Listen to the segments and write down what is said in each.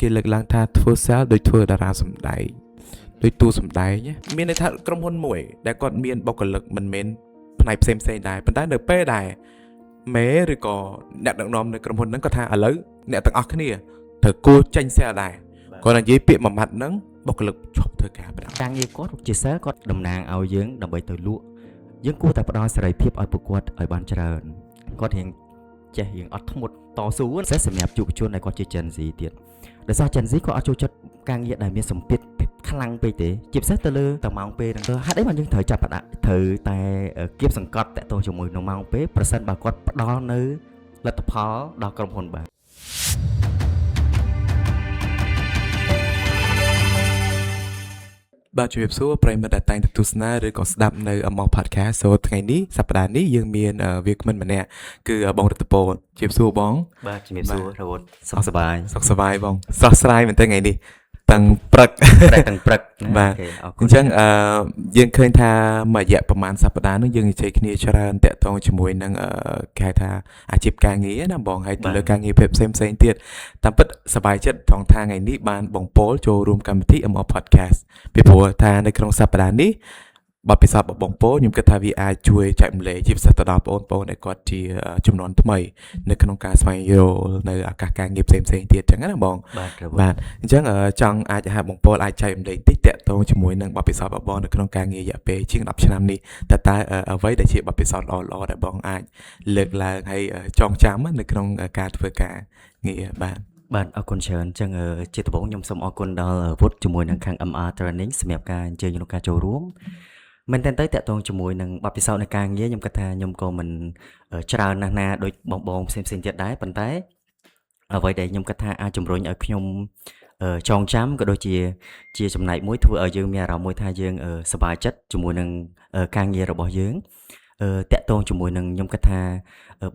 គេលើកឡើងថាធ្វើ sale ដោយធ្វើតារាសម្ដែងដោយតួសម្ដែងមានន័យថាក្រុមហ៊ុនមួយដែលគាត់មានបុគ្គលិកមិនមែនផ្នែកផ្សេងដែរប៉ុន្តែនៅពេលដែលមេឬក៏អ្នកដឹកនាំនៅក្រុមហ៊ុនហ្នឹងគាត់ថាឥឡូវអ្នកទាំងអស់គ្នាត្រូវគួរចេញ sale ដែរគាត់និយាយពាក្យមួយម៉ាត់ហ្នឹងបុគ្គលិកឈប់ធ្វើការបណ្ដោយការងារគាត់ជា sale គាត់តំណាងឲ្យយើងដើម្បីទៅលក់យើងគួរតែផ្ដល់សេរីភាពឲ្យពួកគាត់ឲ្យបានច្រើនគាត់រៀងចេះរៀងអត់ធ្មត់តស៊ូសម្រាប់យុវជនដែលគាត់ជា Gen Z ទៀតដោយសារ Gen Z គាត់អត់ចូលចិត្តការងារដែលមានសម្ពាធខ្លាំងពេកទេជាពិសេសទៅលើតម៉ោងពេលហ្នឹងហេតុអីបានយើងត្រូវចាប់ផ្ដើមត្រូវតែគៀបសង្កត់តាក់ទងជាមួយនឹងម៉ោងពេលប្រសិនបើគាត់ផ្ដល់នៅលទ្ធផលដល់ក្រុមហ៊ុនបាទបាទជំរាបសួរប្រិយមិត្តដែលតែងតែទស្សនាឬក៏ស្ដាប់នៅ Amok Podcast សូថ្ងៃនេះសប្តាហ៍នេះយើងមានវាគ្មិនម្នាក់គឺបងរដ្ឋពូជំរាបសួរបងបាទជំរាបសួររហូតសុខសប្បាយបងស្រស់ស្រាយមែនតើថ្ងៃនេះតាំងព្រឹកបាទអញ្ចឹងយើងឃើញថាមួយរយៈប្រហែលសប្តាហ៍នោះយើងនិយាយគ្នាច្រើនតាក់ទងជាមួយនឹងគេហៅថាអាជីពការងារណាបងហើយទៅលើការងារផ្សេងទៀតតាមពិតសប្បាយចិត្តត្រង់ថាថ្ងៃនេះបានបងពោលចូលរួមកម្មវិធី Amok Podcast ពីព្រោះថានៅក្នុងសប្តាហ៍នេះបទពិសោធន៍របស់បងពោលខ្ញុំគិតថាវាអាចជួយចែករំលែកជាពិសេសទៅដល់បងប្អូនដែលគាត់ជាចំនួនថ្មីនៅក្នុងការស្វែងយល់នៅឱកាសការងារផ្សេងទៀតអញ្ចឹងណាបងបាទអញ្ចឹងចង់អាចឲ្យបងពោលអាចចែករំលែកតិចតាក់ទងជាមួយនឹងបទពិសោធន៍របស់បងនៅក្នុងការងាររយៈពេលជាង10ឆ្នាំនេះតើអ្វីដែលជាបទពិសោធន៍ល្អដែលបងអាចលើកឡើងហើយចងចាំនៅក្នុងការធ្វើការងារបាទអរគុណច្រើនអញ្ចឹងជាដំបូងខ្ញុំសូមអរគុណដល់វុទ្ធជាមួយនឹងខាង MR Training សម្រាប់ការអញ្ជើញក្នុងការចូលរួមមែនតើតាក់ទងជាមួយនឹងបទពិសោធន៍នៃការងារខ្ញុំគិតថាខ្ញុំក៏មិនច្រើនណាស់ណាដូចបងផ្សេងទៀតដែរប៉ុន្តែអ្វីដែលខ្ញុំគិតថាអាចជំរុញឲ្យខ្ញុំចងចាំក៏ដូចជាចំណែកមួយធ្វើឲ្យយើងមានអារម្មណ៍មួយថាយើងសប្បាយចិត្តជាមួយនឹងការងាររបស់យើងតាក់ទងជាមួយនឹងខ្ញុំគិតថា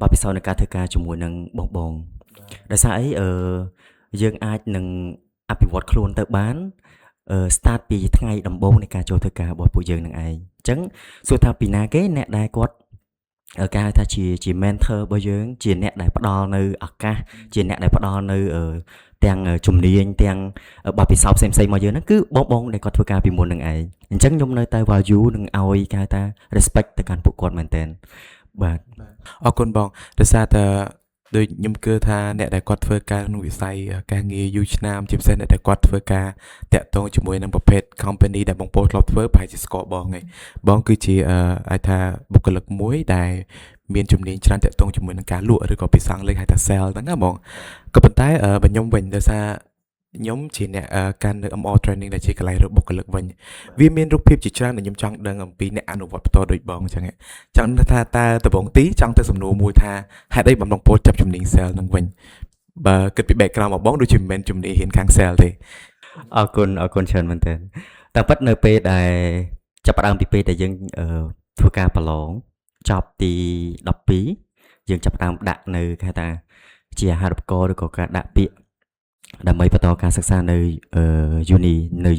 បទពិសោធន៍នៃការធ្វើការជាមួយនឹងបងដោយសារអីយើងអាចនឹងអភិវឌ្ឍខ្លួនទៅបានstart ពីថ្ងៃដំបូងនៃការចូលធ្វើការរបស់ពួកយើងនឹងឯងអញ្ចឹងសួរថាពីណាគេអ្នកដែលគាត់គេហៅថាជា mentor របស់យើងជាអ្នកដែលផ្ដល់នៅឱកាសជាអ្នកដែលផ្ដល់នៅទាំងជំនាញទាំងបទពិសោធន៍ផ្សេងៗមកយើងហ្នឹងគឺបងដែលគាត់ធ្វើការពីមុននឹងឯងអញ្ចឹងខ្ញុំនៅតែ value នឹងឲ្យគេហៅថា respect ទៅកាន់ពួកគាត់មែនតើបាទអរគុណបងដោយសារតែដូចខ្ញុំគិតថាអ្នកដែលគាត់ធ្វើការក្នុងវិស័យការងារយូរឆ្នាំជាពិសេសអ្នកដែលគាត់ធ្វើការតាក់ទងជាមួយនឹងប្រភេទ company ដែលបងប្អូនធ្លាប់ធ្វើប្រហែលជាស្គាល់បងហើយបងគឺជាអាចថាបុគ្គលិកមួយដែលមានជំនាញច្រើនតាក់ទងជាមួយនឹងការលក់ឬក៏ភាសាអង់គ្លេសហៅថា sale ហ្នឹងណាបងក៏ប៉ុន្តែបើខ្ញុំវិញដោយសារខ្ញុំជាអ្នកកាន់នៅ MR Training ដែលជាកន្លែងរកបុគ្គលិកវិញវាមានរូបភាពជាច្រើនដែលខ្ញុំចង់ដឹងអំពីអ្នកអនុវត្តផ្ទាល់ដូចបងអញ្ចឹងចង់ថាតើដំបងទីចង់ទៅសំណួរមួយថាហេតុអីបងពោលចាប់ជំនាញ sale ហ្នឹងវិញបើគិតពី background របស់បងដូចជាមិនមែនជំនាញរៀនខាង sale ទេអរគុណច្រើនមែនទែនតែពិតនៅពេលដែលចាប់ផ្ដើមពីពេលដែលយើងធ្វើការប្រឡងចប់ទី12យើងចាប់ផ្ដើមដាក់នៅគេថាជាអាហារូបករណ៍ឬក៏ការដាក់ពាក្យដើម្បីបន្តការសិក្សានៅ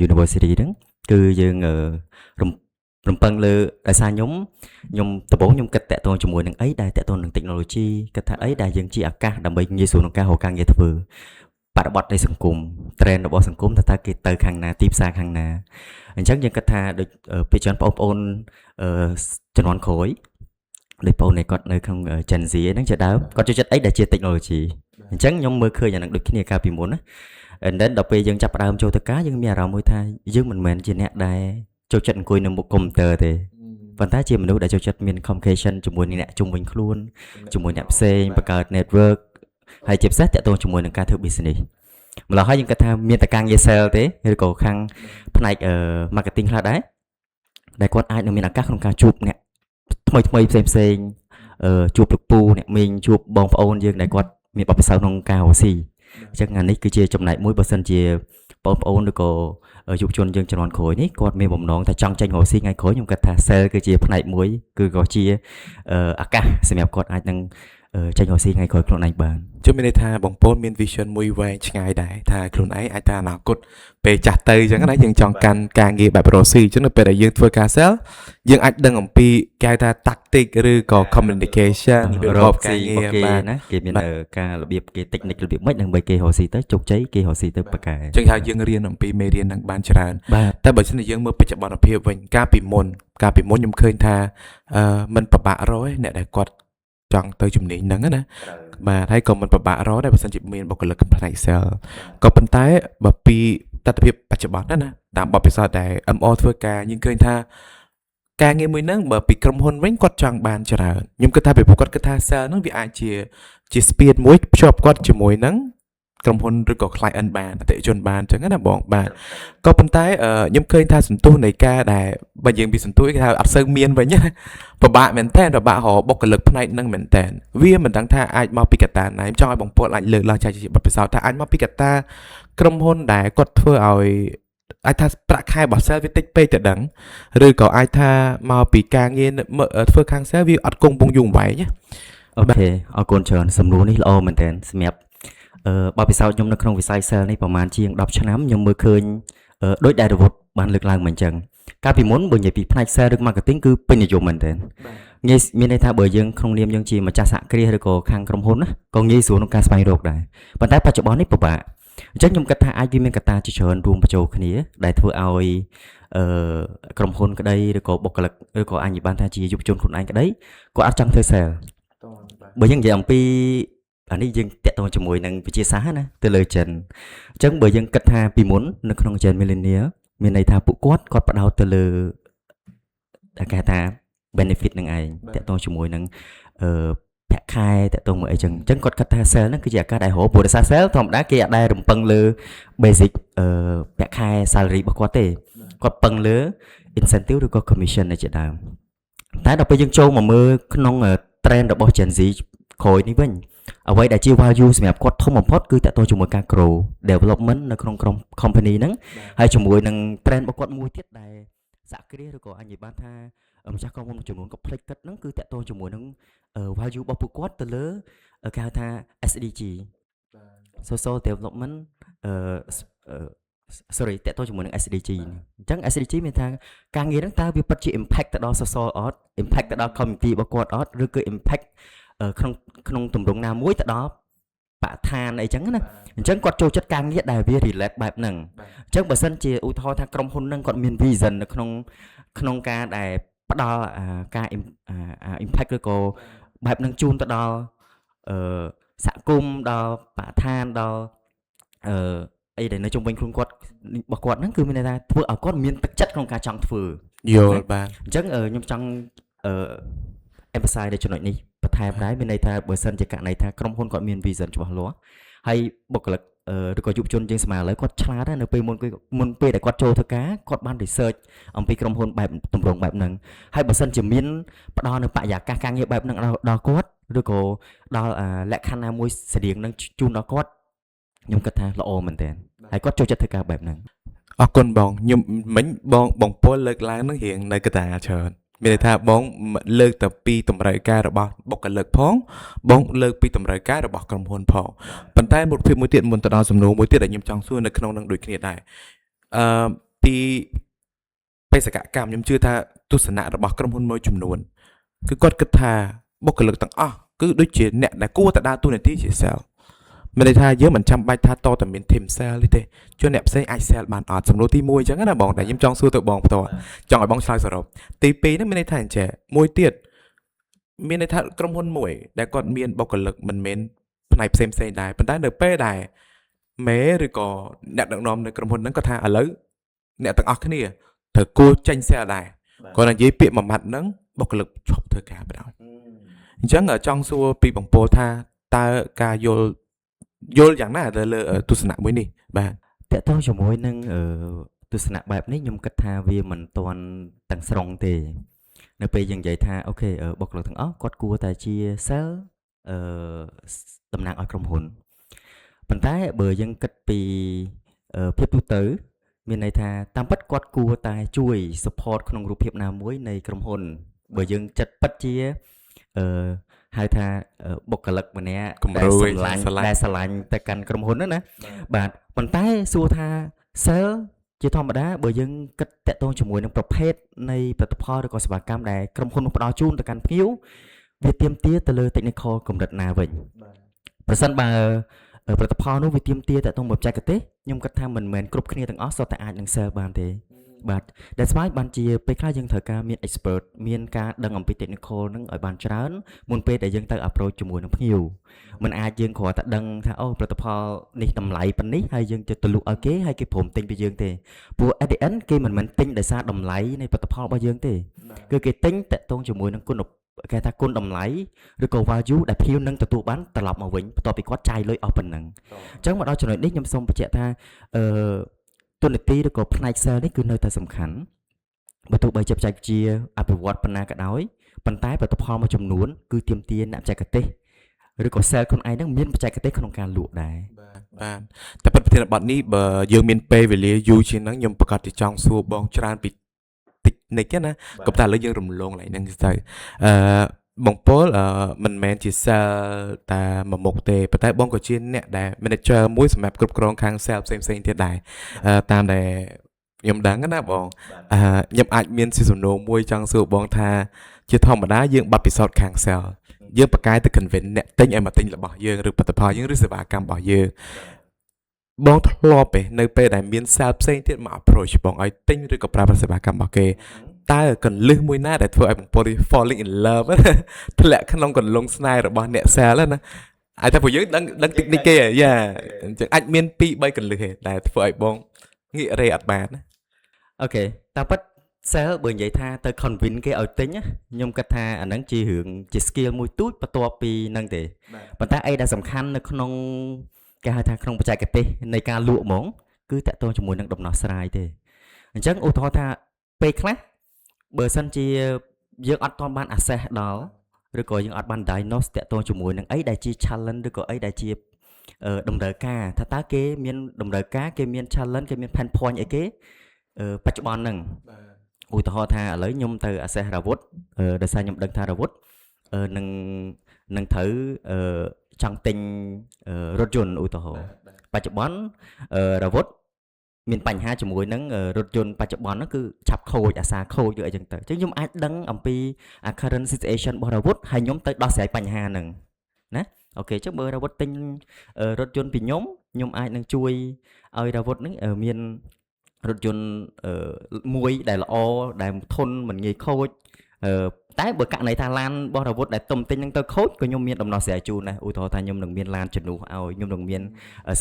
University ហ្នឹងគឺយើងរំពឹងលើដោយសារខ្ញុំដំបូងខ្ញុំគិតតាក់ទងជាមួយនឹងអីដែលតាក់ទងនឹង technology គិតថាអីដែលយើងជាឱកាសដើម្បីងាយស្រួលក្នុងការរកការងារធ្វើបរិបទនៃសង្គម trend របស់សង្គមថាគេទៅខាងណាទីផ្សារខាងណាអញ្ចឹងយើងគិតថាដូចពេលច្រើនបងប្អូនជំនាន់ក្រោយដូចបងnàyគាត់នៅក្នុង Gen Z ហ្នឹងជាដើមគាត់ចូលចិត្តអីដែលជា technology អញ្ចឹងខ្ញុំមើលឃើញអានឹងដូចគ្នាកាលពីមុនណា and then ដល់ពេលយើងចាប់ផ្ដើមចូលទៅការយើងមានអារម្មណ៍មួយថាយើងមិនមែនជាអ្នកដែលចូលចិត្តអង្គុយនៅមុខកុំព្យូទ័រទេប៉ុន្តែជាមនុស្សដែលចូលចិត្តមាន communication ជាមួយនឹងអ្នកជុំវិញខ្លួនជាមួយអ្នកផ្សេងបង្កើត network ហើយជាពិសេសតាក់ទងជាមួយនឹងការធ្វើ business ម្ល៉េះហើយយើងគិតថាមានតែការងារ sale ទេឬក៏ខាងផ្នែកmarketing ខ្លះដែរដែលគាត់អាចនឹងមានឱកាសក្នុងការជួបអ្នកថ្មីផ្សេងជួបលោកពូអ្នកមីងជួបបងប្អូនយើងដែលគាត់មានបទពិសោធន៍ក្នុងការរកស៊ីអញ្ចឹងអានេះគឺជាចំណែកមួយបើសិនជាបងប្អូនឬក៏យុវជនយើងជំនាន់ក្រោយនេះគាត់មានបំណងថាចង់ចេញរកស៊ីថ្ងៃក្រោយខ្ញុំគិតថា sale គឺជាផ្នែកមួយគឺក៏ជាឱកាសសម្រាប់គាត់អាចនឹង ចេញរកស៊ីថ្ងៃក្រោយខ្លួនឯងបាន ជឿមានន័យថាបងប្អូនមាន vision មួយវែងឆ្ងាយដែរថាខ្លួនឯងអាចថាអនាគតពេលចាស់ទៅអញ្ចឹងណាយើងចង់កាន់ការងារបែបរកស៊ីអញ្ចឹងនៅពេលដែលយើងធ្វើការ sell យើងអាចដឹងអំពីគេហៅថា tactic ឬក៏ communication របបការងារ គេ បាទ ណាគេមានការរបៀបគេ technique របៀបម៉េចដើម្បីគេរកស៊ីទៅជោគជ័យគេរកស៊ីទៅប៉ាកែ អញ្ចឹងហើយយើងរៀនអំពីមេរៀនហ្នឹងបានច្រើន បាទ តែបើមិនយើងមើលបច្ចុប្បន្នភាពវិញកាលពីមុនខ្ញុំឃើញថាมันពិបាករកឯអ្នកដែលគាត់ចង់ទៅជំនាញហ្នឹងណាបាទហើយក៏มันពិបាករកដែរបើមិនជាមានបុគ្គលិកផ្នែក sell ក៏ប៉ុន្តែបើពីទស្សនវិជ្ជាបច្ចុប្បន្នណាតាមបទពិសោធន៍ដែល MO ធ្វើការយើងឃើញថាការងារមួយហ្នឹងបើពីក្រុមហ៊ុនវិញគាត់ចង់បានច្រើនខ្ញុំគិតថាពីព្រោះគាត់គិតថា sell ហ្នឹងវាអាចជា speed មួយភ្ជាប់គាត់ជាមួយនឹងក្រុមហ៊ុនឬក៏ client បានអតិថិជនបានអញ្ចឹងណាបងបាទក៏ប៉ុន្តែខ្ញុំឃើញថាសន្ទុះនៃការដែលបើយើងពីសន្ទុះគេថាអត់សូវមានវិញណាពិបាកមែនតើពិបាករកបុគ្គលិកផ្នែកហ្នឹងមែនតើវាមិនដឹងថាអាចមកពីកត្តាណាខ្ញុំចង់ឲ្យបងប្អូនអាចលើកឡើងចែកជាបទពិសោធន៍ថាអាចមកពីកត្តាក្រុមហ៊ុនដែលគាត់ធ្វើឲ្យអាចថាប្រាក់ខែរបស់ sale វាតិចពេកទៅដឹងឬក៏អាចថាមកពីការងារធ្វើខាង sale វាអត់គង់ពងយូរអង្វែងណា អូខេអរគុណច្រើនសំណួរនេះល្អមែនតើសម្រាប់បបពិសោធន៍ខ្ញុំនៅក្នុងវិស័យ sale នេះប្រហែលជាង10ឆ្នាំខ្ញុំមើលឃើញដូចដែលរវត្តបានលើកឡើងមកអញ្ចឹងកាលពីមុនបើនិយាយពីផ្នែក sale ឬ marketing គឺពេញនិយមមែនតើងាយមានន័យថាបើយើងក្នុងនាមយើងជាម្ចាស់សហគ្រាសឬក៏ខាងក្រុមហ៊ុនណាក៏ងាយស្រួលក្នុងការស្វែងរកដែរប៉ុន្តែបច្ចុប្បន្ននេះពិបាកអញ្ចឹងខ្ញុំគិតថាអាចវាមានកត្តាជាច្រើនរួមបញ្ចូលគ្នាដែលធ្វើឲ្យក្រុមហ៊ុនក្តីឬក៏បុគ្គលិកឬក៏អញបានថាជាយុវជនខ្លួនឯងក្តីគាត់អត់ចង់ធ្វើ sale បើយើងនិយាយអំពីអានេះយើងតាក់ទងជាមួយនឹងវិទ្យាសាស្ត្រណាទៅលើចិនអញ្ចឹងបើយើងគិតថាពីមុននៅក្នុង Gen Millennial មានន័យថាពួកគាត់ផ្ដោតទៅលើដែលគេថា benefit នឹងឯងតាក់ទងជាមួយនឹងប្រាក់ខែតាក់ទងមួយអីចឹងអញ្ចឹងគាត់គិតថា sale ហ្នឹងគឺជាឱកាសដែលរកព្រោះដោយសារ sale ធម្មតាគេអត់ដែលរំពឹងលើ basic ប្រាក់ខែ salary របស់គាត់ទេគាត់ពឹងលើ incentive ឬក៏ commission ជាដើមតែដល់ពេលយើងចូលមកមើលក្នុង trend របស់ Gen Z ក្រោយនេះវិញអ្វីដែលជា value សម្រាប់គាត់ធំបំផុតគឺតាក់ទងជាមួយការ grow development នៅក្នុងក្រុម company ហ្នឹងហើយជាមួយនឹង trend របស់គាត់មួយទៀតដែលសហគ្រាសឬក៏អញនិយាយបានថាម្ចាស់ក្រុមហ៊ុនមួយចំនួនក៏ផ្លេចគិតហ្នឹងគឺតាក់ទងជាមួយនឹង value របស់ពួកគាត់ទៅលើគេហៅថា SDG social development sorry តាក់ទងជាមួយនឹង SDG អញ្ចឹង SDG មានថាការងារហ្នឹងតើវាពិតជា impact ទៅដល់ social អត់ impact ទៅដល់ community របស់គាត់អត់ឬក៏ impact ក្នុងទម្រង់ណាមួយទៅដល់បរិស្ថានអីចឹងណាអញ្ចឹងគាត់ចូលចិត្តការងារដែលវា relate បែបហ្នឹងអញ្ចឹងបើសិនជាឧទាហរណ៍ថាក្រុមហ៊ុនហ្នឹងគាត់មាន vision នៅក្នុងការដែលផ្ដល់ការ impact ឬក៏បែបហ្នឹងជូនទៅដល់សហគមន៍ដល់បរិស្ថានដល់អីដែលនៅជុំវិញខ្លួនគាត់របស់គាត់ហ្នឹងគឺមានន័យថាធ្វើឲ្យគាត់មានទឹកចិត្តក្នុងការចង់ធ្វើយល់បាទអញ្ចឹងខ្ញុំចង់emphasize នៅចំណុចនេះបន្ថែមដែរមានន័យថាបើសិនជាករណីថាក្រុមហ៊ុនគាត់មាន vision ច្បាស់លាស់ហើយបុគ្គលិកឬក៏យុវជនយើងសម័យឥឡូវគាត់ឆ្លាតនៅពេលមុនពេលដែលគាត់ចូលធ្វើការគាត់បាន research អំពីក្រុមហ៊ុនបែបទម្រង់បែបហ្នឹងហើយបើសិនជាមានផ្ដល់នៅបរិយាកាសការងារបែបហ្នឹងដល់គាត់ឬក៏ដល់លក្ខខណ្ឌណាមួយស្តៀងនឹងជូនដល់គាត់ខ្ញុំគិតថាល្អមែនតើហើយគាត់ចូលចិត្តធ្វើការបែបហ្នឹងអរគុណបងខ្ញុំមិញបងពលលើកឡើងនឹងរៀងនៅកតាច្រើនមានន័យថាបងលើកទៅពីតម្រូវការរបស់បុគ្គលិកផងបងលើកពីតម្រូវការរបស់ក្រុមហ៊ុនផងប៉ុន្តែមុខភាពមួយទៀតមុនទៅដល់សំណួរមួយទៀតដែលខ្ញុំចង់សួរនៅក្នុងនឹងដូចគ្នាដែរពីបេសកកម្មខ្ញុំជឿថាទស្សនៈរបស់ក្រុមហ៊ុនមួយចំនួនគឺគាត់គិតថាបុគ្គលិកទាំងអស់គឺដូចជាអ្នកដែលគួរតែដើរតួនាទីជា sale មានន័យថាយើងមិនចាំបាច់ថាតតែមាន team sale ទេជួនអ្នកផ្សេងអាច sale បានអត់សំណួរទី1អញ្ចឹងណាបងតែខ្ញុំចង់សួរទៅបងផ្ទាល់ចង់ឲ្យបងឆ្លើយសរុបទី2ហ្នឹងមានន័យថាអញ្ចឹងមួយទៀតមានន័យថាក្រុមហ៊ុនមួយដែលគាត់មានបុគ្គលិកមិនមែនផ្នែកផ្សេងដែរប៉ុន្តែនៅពេលដែលមេឬក៏អ្នកដឹកនាំនៅក្រុមហ៊ុនហ្នឹងគាត់ថាឥឡូវអ្នកទាំងអស់គ្នាត្រូវគួរចេញ sale ដែរគាត់និយាយពាក្យមួយម៉ាត់ហ្នឹងបុគ្គលិកឈប់ធ្វើការបណ្ដោយអញ្ចឹងចង់សួរពីបងប្អូនថាតើការយល់យ៉ាងណាទៅលើទស្សនៈមួយនេះបាទតើតើជាមួយនឹងទស្សនៈបែបនេះខ្ញុំគិតថាវាមិនទាន់ទាំងស្រុងទេនៅពេលយើងនិយាយថាអូខេបុគ្គលិកទាំងអស់គាត់គួរតែជា sell តំណាងឲ្យក្រុមហ៊ុនប៉ុន្តែបើយើងគិតពីភាពទូទៅមានន័យថាតាមពិតគាត់គួរតែជួយ support ក្នុងរូបភាពណាមួយនៃក្រុមហ៊ុនបើយើងចិត្តពិតជា ហើយថាបុគ្គលិកម្នាក់ គំរូ ដែលស្រឡាញ់ទៅកាន់ក្រុមហ៊ុនហ្នឹងណាបាទប៉ុន្តែសួរថា sale ជាធម្មតាបើយើងគិតតាក់ទងជាមួយនឹងប្រភេទនៃផលិតផលឬក៏សេវាកម្មដែលក្រុមហ៊ុនផ្ដល់ជូនទៅកាន់ភ្ញៀវវាទាមទារទៅលើ technical កម្រិតណាវិញប្រសិនបើផលិតផលនោះវាទាមទារតាក់ទងមួយបច្ចេកទេសខ្ញុំគិតថាមិនមែនគ្រប់គ្នាទាំងអស់សុទ្ធតែអាចនឹង sale បានទេបាទ that's why បានជាពេលខ្លះយើងត្រូវការមាន expert មានការដឹងអំពី technical ហ្នឹងឲ្យបានច្រើនមុនពេលដែលយើងទៅ approach ជាមួយនឹងភ្ញៀវមិនអាចយើងគ្រាន់តែដឹងថាអូផលិតផលនេះតម្លៃប៉ុណ្នេះហើយយើងទៅលក់ឲ្យគេហើយគេព្រមទិញពីយើងទេព្រោះ at the end គេមិនមែនទិញដោយសារតម្លៃនៃផលិតផលរបស់យើងទេគឺគេទិញតាក់ទងជាមួយនឹងគុណគេថាគុណតម្លៃឬក៏ value ដែលភ្ញៀវនឹងទទួលបានត្រឡប់មកវិញបន្ទាប់ពីគាត់ចាយលុយអស់ប៉ុណ្ណឹងអញ្ចឹងមកដល់ចំណុចនេះខ្ញុំសូមបញ្ជាក់ថាទូនាទីឬក៏ផ្នែក sale នេះគឺនៅតែសំខាន់បើទោះបីជាបច្ចេកវិទ្យាអភិវឌ្ឍប៉ុណ្ណាក៏ដោយប៉ុន្តែផលិតផលមួយចំនួនគឺទាមទារអ្នកបច្ចេកទេសឬក៏ sale ខ្លួនឯងហ្នឹងមានបច្ចេកទេសក្នុងការលក់ដែរបាទតែពិតប្រធានបទនេះបើយើងមានពេលវេលាយូរជាងហ្នឹងខ្ញុំប្រកាសជាចង់សួរបងច្រើនពីតិចណាក៏តែឥឡូវយើងរំលងឡើងហ្នឹងទៅបងពលមិនមែនជា sale តែមួយមុខទេប៉ុន្តែបងក៏ជាអ្នកដែល manager មួយសម្រាប់គ្រប់គ្រងខាង sale ផ្សេងៗទៀតដែរតាមដែលខ្ញុំដឹងណាបងខ្ញុំអាចមានស៊ីសំណួរមួយចង់សួរបងថាជាធម្មតាយើងបាត់ពិសោធន៍ខាង sale យើងប្រកែទៅ convince អ្នកទិញឲ្យមកទិញរបស់យើងឬផលិតផលយើងឬសេវាកម្មរបស់យើងបងធ្លាប់ទេនៅពេលដែលមាន sale ផ្សេងទៀតមក approach បងឲ្យទិញឬក៏ប្រើប្រាស់សេវាកម្មរបស់គេតើកលឹះមួយណាដែលធ្វើឲ្យបងពល falling in love ធ្លាក់ក្នុងកលងស្នេហ៍របស់អ្នក sale ណាអាចថាពួកយើងដឹងតិចនិចគេយ៉ាអញ្ចឹងអាចមាន 2-3 កលឹះទេដែលធ្វើឲ្យបងងាករេអត់បានណាអូខេតាមពិត sale បើនិយាយថាទៅ convince គេឲ្យទិញខ្ញុំគិតថាអាហ្នឹងជារឿងជា skill មួយទូចបន្ទាប់ពីហ្នឹងទេប៉ុន្តែអីដែលសំខាន់នៅក្នុងគេហៅថាក្នុងបច្ចេកទេសនៃការលក់ហ្មងគឺតាក់ទងជាមួយនឹងដំណោះស្រាយទេអញ្ចឹងឧទាហរណ៍ថាពេលខ្លះបើសិនជាយើងអត់ទាន់បាន access ដល់ឬក៏យើងអត់បាន diagnose តាក់ទងជាមួយនឹងអីដែលជា challenge ឬក៏អីដែលជាតម្រូវការថាតើគេមានតម្រូវការគេមាន challenge គេមាន pain point អីគេបច្ចុប្បន្នហ្នឹងឧទាហរណ៍ថាឥឡូវខ្ញុំទៅ access រ៉ាវុធដោយសារខ្ញុំដឹងថារ៉ាវុធនឹងត្រូវចង់ទិញរថយន្តឧទាហរណ៍បច្ចុប្បន្នរ៉ាវុធមានបញ្ហាជាមួយនឹងរថយន្តបច្ចុប្បន្នហ្នឹងគឺឆាប់ខូចអាសាខូចឬអីចឹងទៅអញ្ចឹងខ្ញុំអាចដឹងអំពី current situation របស់រ៉ាវុធហើយខ្ញុំទៅដោះស្រាយបញ្ហាហ្នឹងណាអូខេអញ្ចឹងបើរ៉ាវុធទិញរថយន្តពីខ្ញុំអាចនឹងជួយឲ្យរ៉ាវុធហ្នឹងមានរថយន្តមួយដែលល្អដែលធន់មិនងាយខូចតែបើករណីថាឡានរបស់រ៉ាវុធដែលទុំទិញនឹងទៅខូចក៏ខ្ញុំមានដំណោះស្រាយជូនដែរឧទាហរណ៍ថាខ្ញុំនឹងមានឡានជំនួសឲ្យខ្ញុំនឹងមាន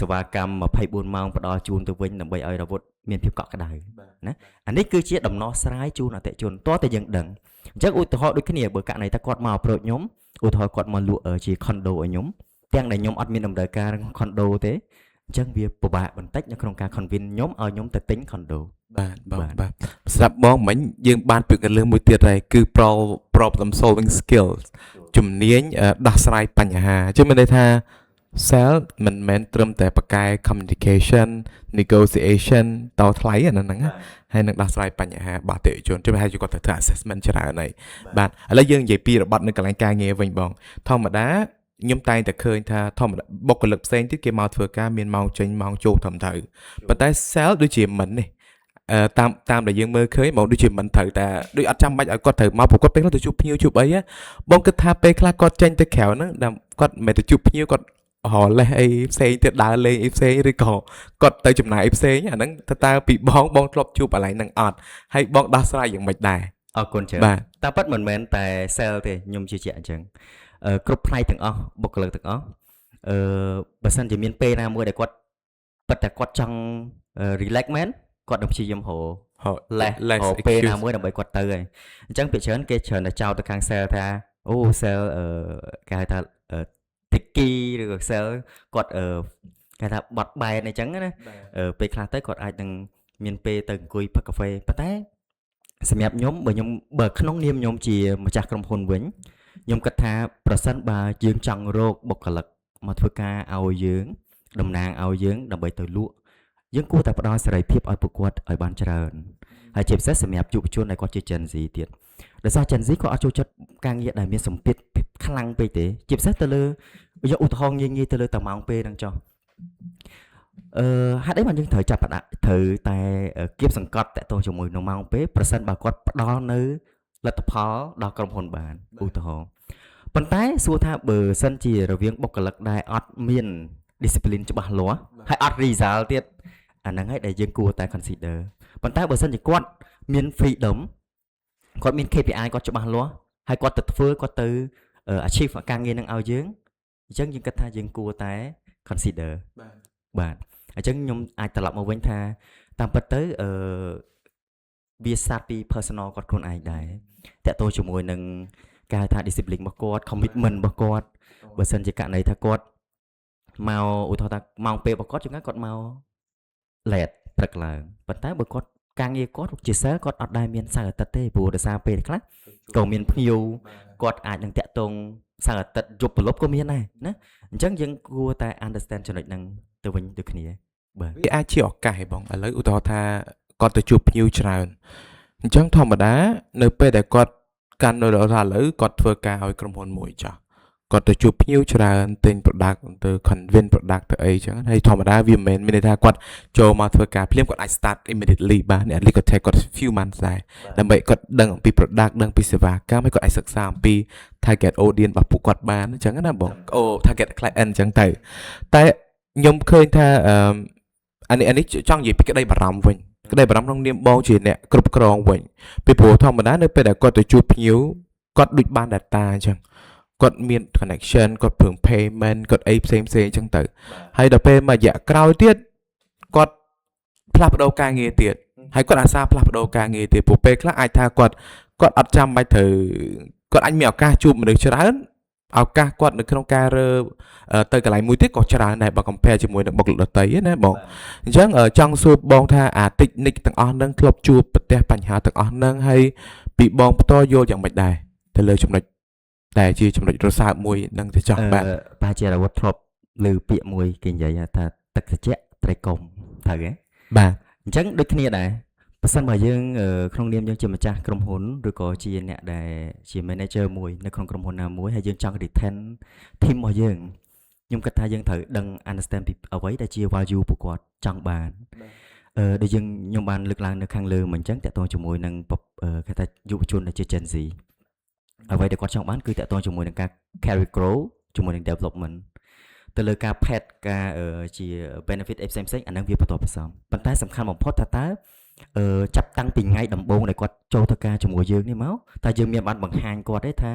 សេវាកម្ម24ម៉ោងផ្ដល់ជូនទៅវិញដើម្បីឲ្យរ៉ាវុធមានភាពកក់ក្ដៅណាអានេះគឺជាដំណោះស្រាយជូនអតិថិជនតើតែយើងដឹងអញ្ចឹងឧទាហរណ៍ដូចគ្នាបើករណីថាគាត់មក approach ខ្ញុំឧទាហរណ៍គាត់មកលក់ជា condo ឲ្យខ្ញុំទាំងដែលខ្ញុំអត់មានតម្រូវការ condo ទេអញ្ចឹងវាពិបាកបន្តិចនៅក្នុងការ convince ខ្ញុំឲ្យខ្ញុំទៅទិញ condo បាទសម្រាប់បងមិញយើងបានពាក្យកលឹះមួយទៀតហើយគឺ problem solving skills ជំនាញដោះស្រាយបញ្ហាchứមានន័យថា sale មិនមែនត្រឹមតែប្រកែ communication negotiation តថ្លៃអាហ្នឹងហើយនឹងដោះស្រាយបញ្ហារបស់អតិថិជនជួយឲ្យគាត់ទៅធ្វើ assessment ច្រើនហើយបាទឥឡូវយើងនិយាយពីរបត់នៅកន្លែងការងារវិញបងធម្មតាខ្ញុំតែងតែឃើញថាធម្មតាបុគ្គលិកផ្សេងទៀតគេមកធ្វើការមានម៉ោងចេញម៉ោងចូលត្រឹមត្រូវប៉ុន្តែ sale ដូចជាមិននេះតាមដែលយើងមើលឃើញមកដូចជាមិនត្រូវតែដូចអត់ចាំបាច់ឲ្យគាត់ត្រូវមកព្រោះគាត់ពេលទៅជួបភ្ញៀវជួបអីបងគិតថាពេលខ្លះគាត់ចេញទៅក្រៅហ្នឹងគាត់មិនទៅជួបភ្ញៀវគាត់រលេះអីផ្សេងទៀតដើរលេងអីផ្សេងឬក៏គាត់ទៅចំណាយអីផ្សេងអាហ្នឹងតើពីបងធ្លាប់ជួបកន្លែងហ្នឹងអត់ហើយបងដោះស្រាយយ៉ាងម៉េចដែរអរគុណច្រើនតែប៉ិតមិនមែនតែ sale ទេខ្ញុំជឿជាក់អញ្ចឹងគ្រប់ផ្នែកទាំងអស់បុគ្គលិកទាំងអស់បើសិនជាមានពេលណាមួយដែលគាត់ពិតតែគាត់ចង់ relax មែនគាត់នឹងព្យាយាមរកពេលណាមួយដើម្បីគាត់ទៅហើយអញ្ចឹងភាគច្រើនគេច្រើនតែចោទទៅខាង sale ថាអូ sale គេហៅថា tricky ឬក៏ sale គាត់គេថាបត់បែនអញ្ចឹងណាពេលខ្លះទៅគាត់អាចនឹងមានពេលទៅអង្គុយផឹកកាហ្វេប៉ុន្តែសម្រាប់ខ្ញុំបើក្នុងនាមខ្ញុំជាម្ចាស់ក្រុមហ៊ុនវិញខ្ញុំគិតថាប្រសិនបើយើងចង់រកបុគ្គលិកមកធ្វើការឲ្យយើងតំណាងឲ្យយើងដើម្បីទៅលក់ យើងគួរតែផ្ដល់សេរីភាពឲ្យពួកគាត់ឲ្យបានច្រើនហើយជាពិសេសសម្រាប់យុវជនដែលគាត់ជា Gen Z ទៀតដោយសារ Gen Z គាត់អត់ចូលចិត្តការងារដែលមានសម្ពាធខ្លាំងពេកទេជាពិសេសទៅលើយកឧទាហរណ៍ងាយៗទៅលើតម៉ោងពេលហ្នឹងចុះហេតុអីបានយើងត្រូវចាប់ផ្ដើមត្រូវតែគៀបសង្កត់តាក់ទងជាមួយនឹងម៉ោងពេលប្រសិនបើគាត់ផ្ដល់នៅលទ្ធផលដល់ក្រុមហ៊ុនបានឧទាហរណ៍ប៉ុន្តែសួរថាបើសិនជារវាងបុគ្គលិកដែលអត់មាន discipline ច្បាស់លាស់ហើយអត់ result ទៀតអាហ្នឹងហើយដែលយើងគួរតែ consider ប៉ុន្តែបើសិនជាគាត់មាន freedom គាត់មាន KPI គាត់ច្បាស់លាស់ហើយគាត់ទៅធ្វើគាត់ទៅ achieve ការងារនឹងឲ្យយើងអញ្ចឹងយើងគិតថាយើងគួរតែ consider បាទអញ្ចឹងខ្ញុំអាចត្រឡប់មកវិញថាតាមពិតទៅវាស្អាតពី personal គាត់ខ្លួនឯងដែរតាក់ទងជាមួយនឹងការហៅថា discipline របស់គាត់ commitment របស់គាត់បើសិនជាករណីថាគាត់មកឧទាហរណ៍ថាម៉ោងពេលរបស់គាត់ជួនកាលគាត់មក late ព្រឹកឡើងប៉ុន្តែបើគាត់ការងារគាត់ជា sale គាត់អត់ដែលមានសៅរ៍អាទិត្យទេព្រោះដោយសារពេលខ្លះក៏មានភ្ញៀវគាត់អាចនឹងតាក់ទងសៅរ៍អាទិត្យយប់ប្រឡប់ក៏មានដែរណាអញ្ចឹងយើងគួរតែ understand ចំណុចហ្នឹងទៅវិញទៅគ្នាបាទវាអាចជាឱកាសឯបងឥឡូវឧទាហរណ៍ថាគាត់ទៅជួបភ្ញៀវច្រើនអញ្ចឹងធម្មតានៅពេលដែលគាត់កាន់នៅដល់ថាឥឡូវគាត់ធ្វើការឲ្យក្រុមហ៊ុនមួយចាស់គាត់ទៅជួបភ្ញៀវច្រើនទិញ product ទៅ convince product ទៅអីចឹងហើយធម្មតាវាមិនមែនមានន័យថាគាត់ចូលមកធ្វើការភ្លាមគាត់អាច start immediately បាទអ្នក lead គាត់ take គាត់ few months ដែរដើម្បីគាត់ដឹងអំពី product ដឹងពីសេវាកម្មហើយគាត់អាចសិក្សាអំពី target audience របស់ពួកគាត់បានអញ្ចឹងណាបងtarget client អញ្ចឹងទៅតែខ្ញុំឃើញថាអានេះចង់និយាយពីក្តីបារម្ភវិញក្តីបារម្ភក្នុងនាមបងជាអ្នកគ្រប់គ្រងវិញពីព្រោះធម្មតានៅពេលដែលគាត់ទៅជួបភ្ញៀវគាត់ដូចបាន data អញ្ចឹងគាត់មាន connection គាត់ព្រម payment គាត់អីផ្សេងអញ្ចឹងទៅហើយដល់ពេលមួយរយៈក្រោយទៀតគាត់ផ្លាស់ប្ដូរការងារទៀតហើយគាត់អាសាផ្លាស់ប្ដូរការងារទៀតព្រោះពេលខ្លះអាចថាគាត់អត់ចាំបាច់ត្រូវគាត់អាចមានឱកាសជួបមនុស្សច្រើនឱកាសគាត់នៅក្នុងការរើទៅកន្លែងមួយទៀតក៏ច្រើនដែរបើ compare ជាមួយនឹងបុគ្គលិកដទៃណាបងអញ្ចឹងចង់សួរបងថាអា technique ទាំងអស់ហ្នឹងធ្លាប់ជួបប្រទះបញ្ហាទាំងអស់ហ្នឹងហើយពីបងផ្ទាល់យល់យ៉ាងម៉េចដែរទៅលើចំណុចដែលជាចំណុចរសើបមួយនឹងទៅចង់បាទប្រហែលជារវត្តធ្លាប់លើពាក្យមួយគេនិយាយថាទឹកត្រជាក់ត្រីកុំត្រូវទេបាទអញ្ចឹងដូចគ្នាដែរបើសិនបើយើងក្នុងនាមយើងជាម្ចាស់ក្រុមហ៊ុនឬក៏ជាអ្នកដែលជា manager មួយនៅក្នុងក្រុមហ៊ុនណាមួយហើយយើងចង់ retain team របស់យើងខ្ញុំគិតថាយើងត្រូវដឹង understand ពីអ្វីដែលជា value ពួកគាត់ចង់បានដូចខ្ញុំបានលើកឡើងនៅខាងលើមកអញ្ចឹងតើតើជាមួយនឹងគេថាយុវជនដែលជា Gen Z អ្វីដែលគាត់ចង់បានគឺតើតើជាមួយនឹងការ career grow ជាមួយនឹង development ទៅលើការ pet ការជា benefit ផ្សេងអានឹងវាបន្តផ្សំប៉ុន្តែសំខាន់បំផុតថាតើចាប់តាំងពីថ្ងៃដំបូងដែលគាត់ចូលទៅការជាមួយយើងនេះមកតើយើងមានបានបង្ហាញគាត់ទេថា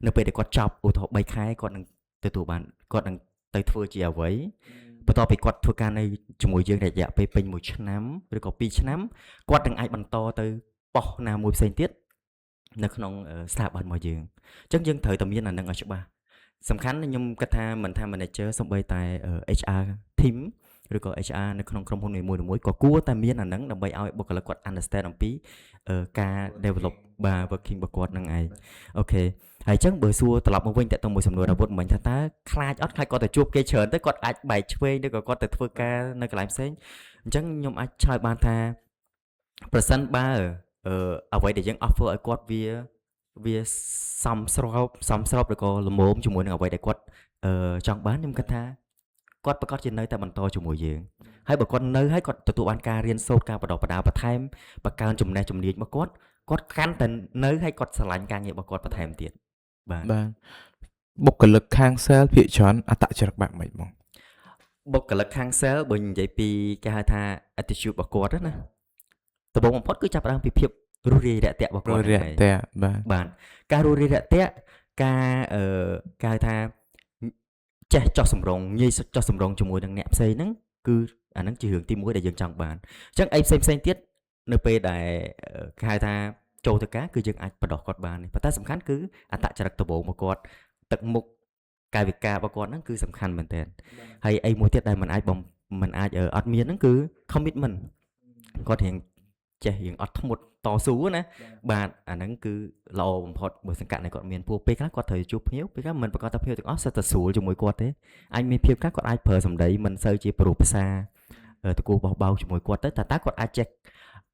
នៅពេលដែលគាត់ចប់ឧទាហរណ៍3ខែគាត់នឹងទទួលបានគាត់នឹងទៅធ្វើជាអ្វីបន្ទាប់ពីគាត់ធ្វើការនៅជាមួយយើងរយៈពេលពេញ1ឆ្នាំឬក៏2ឆ្នាំគាត់នឹងអាចបន្តទៅប៉ុស្តិ៍ណាមួយផ្សេងទៀតនៅក្នុងស្ថាប័នរបស់យើងអញ្ចឹងយើងត្រូវតែមានអានឹងឲ្យច្បាស់សំខាន់ខ្ញុំគិតថាមិនថា manager សូម្បីតែ HR team ឬក៏ HR នៅក្នុងក្រុមហ៊ុននីមួយៗក៏គួរតែមានអានឹងដើម្បីឲ្យបុគ្គលិកគាត់ understand អំពីការ develop បាទ working របស់គាត់នឹងឯងអូខេហើយអញ្ចឹងបើសួរត្រឡប់មកវិញតើតើមួយសំណួរអាវុធមិញថាតើខ្លាចអត់គាត់ទៅជួបគេច្រើនទៅគាត់អាចបែកឆ្វេងឬក៏គាត់ទៅធ្វើការនៅកន្លែងផ្សេងអញ្ចឹងខ្ញុំអាចឆ្លើយបានថាប្រសិនបើអ្វីដែលយើង offer ឲ្យគាត់វាសមស្របឬក៏ល្មមជាមួយនឹងអ្វីដែលគាត់ចង់បានខ្ញុំគិតថាគាត់ប្រកាសជានៅតែបន្តជាមួយយើងហើយបើគាត់នៅហើយគាត់ទទួលបានការរៀនសូត្រការបណ្ដុះបណ្ដាលបន្ថែមបង្កើនចំណេះជំនាញរបស់គាត់កាន់តែនៅហើយគាត់ស្រឡាញ់ការងាររបស់គាត់បន្ថែមទៀតបាទបុគ្គលិកខាង sale ភាគច្រើនអត្តចរិតបែបម៉េចបងបុគ្គលិកខាង sale បើនិយាយពីគេហៅថា attitude របស់គាត់ណាដំបូងបំផុតគឺចាប់ផ្ដើមពីភាពរួសរាយរាក់ទាក់របស់គាត់បាទការរួសរាយរាក់ទាក់ការគេហៅថាចេះចោះសម្រងងាយចោះសម្រងជាមួយនឹងអ្នកផ្សេងហ្នឹងគឺអាហ្នឹងជារឿងទី1ដែលយើងចង់បានអញ្ចឹងអីផ្សេងទៀតនៅពេលដែលគេហៅថាចូលទៅការគឺយើងអាចបដោះគាត់បានប៉ុន្តែសំខាន់គឺអត្តចរិតដំបូងរបស់គាត់ទឹកមុខកាយវិការរបស់គាត់ហ្នឹងគឺសំខាន់មែនទែនហើយអីមួយទៀតដែលมันអាចអត់មានហ្នឹងគឺ commitment គាត់រៀងចេះរៀងអត់ធ្មត់តស៊ូណាបាទអាហ្នឹងគឺល្អបំផុតបើសង្កាត់នៃគាត់មានពួកពេលខ្លះគាត់ត្រូវជួបភ្ញៀវពេលខ្លះមិនប្រកាសថាភ្ញៀវទាំងអស់សិតតែស្រួលជាមួយគាត់ទេអាចមានភាពខ្លះគាត់អាចប្រើសម្ដីមិនសូវជាព្រោះភាសា តកូបោះបោជាមួយគាត់ទៅតើគាត់អាចចេះ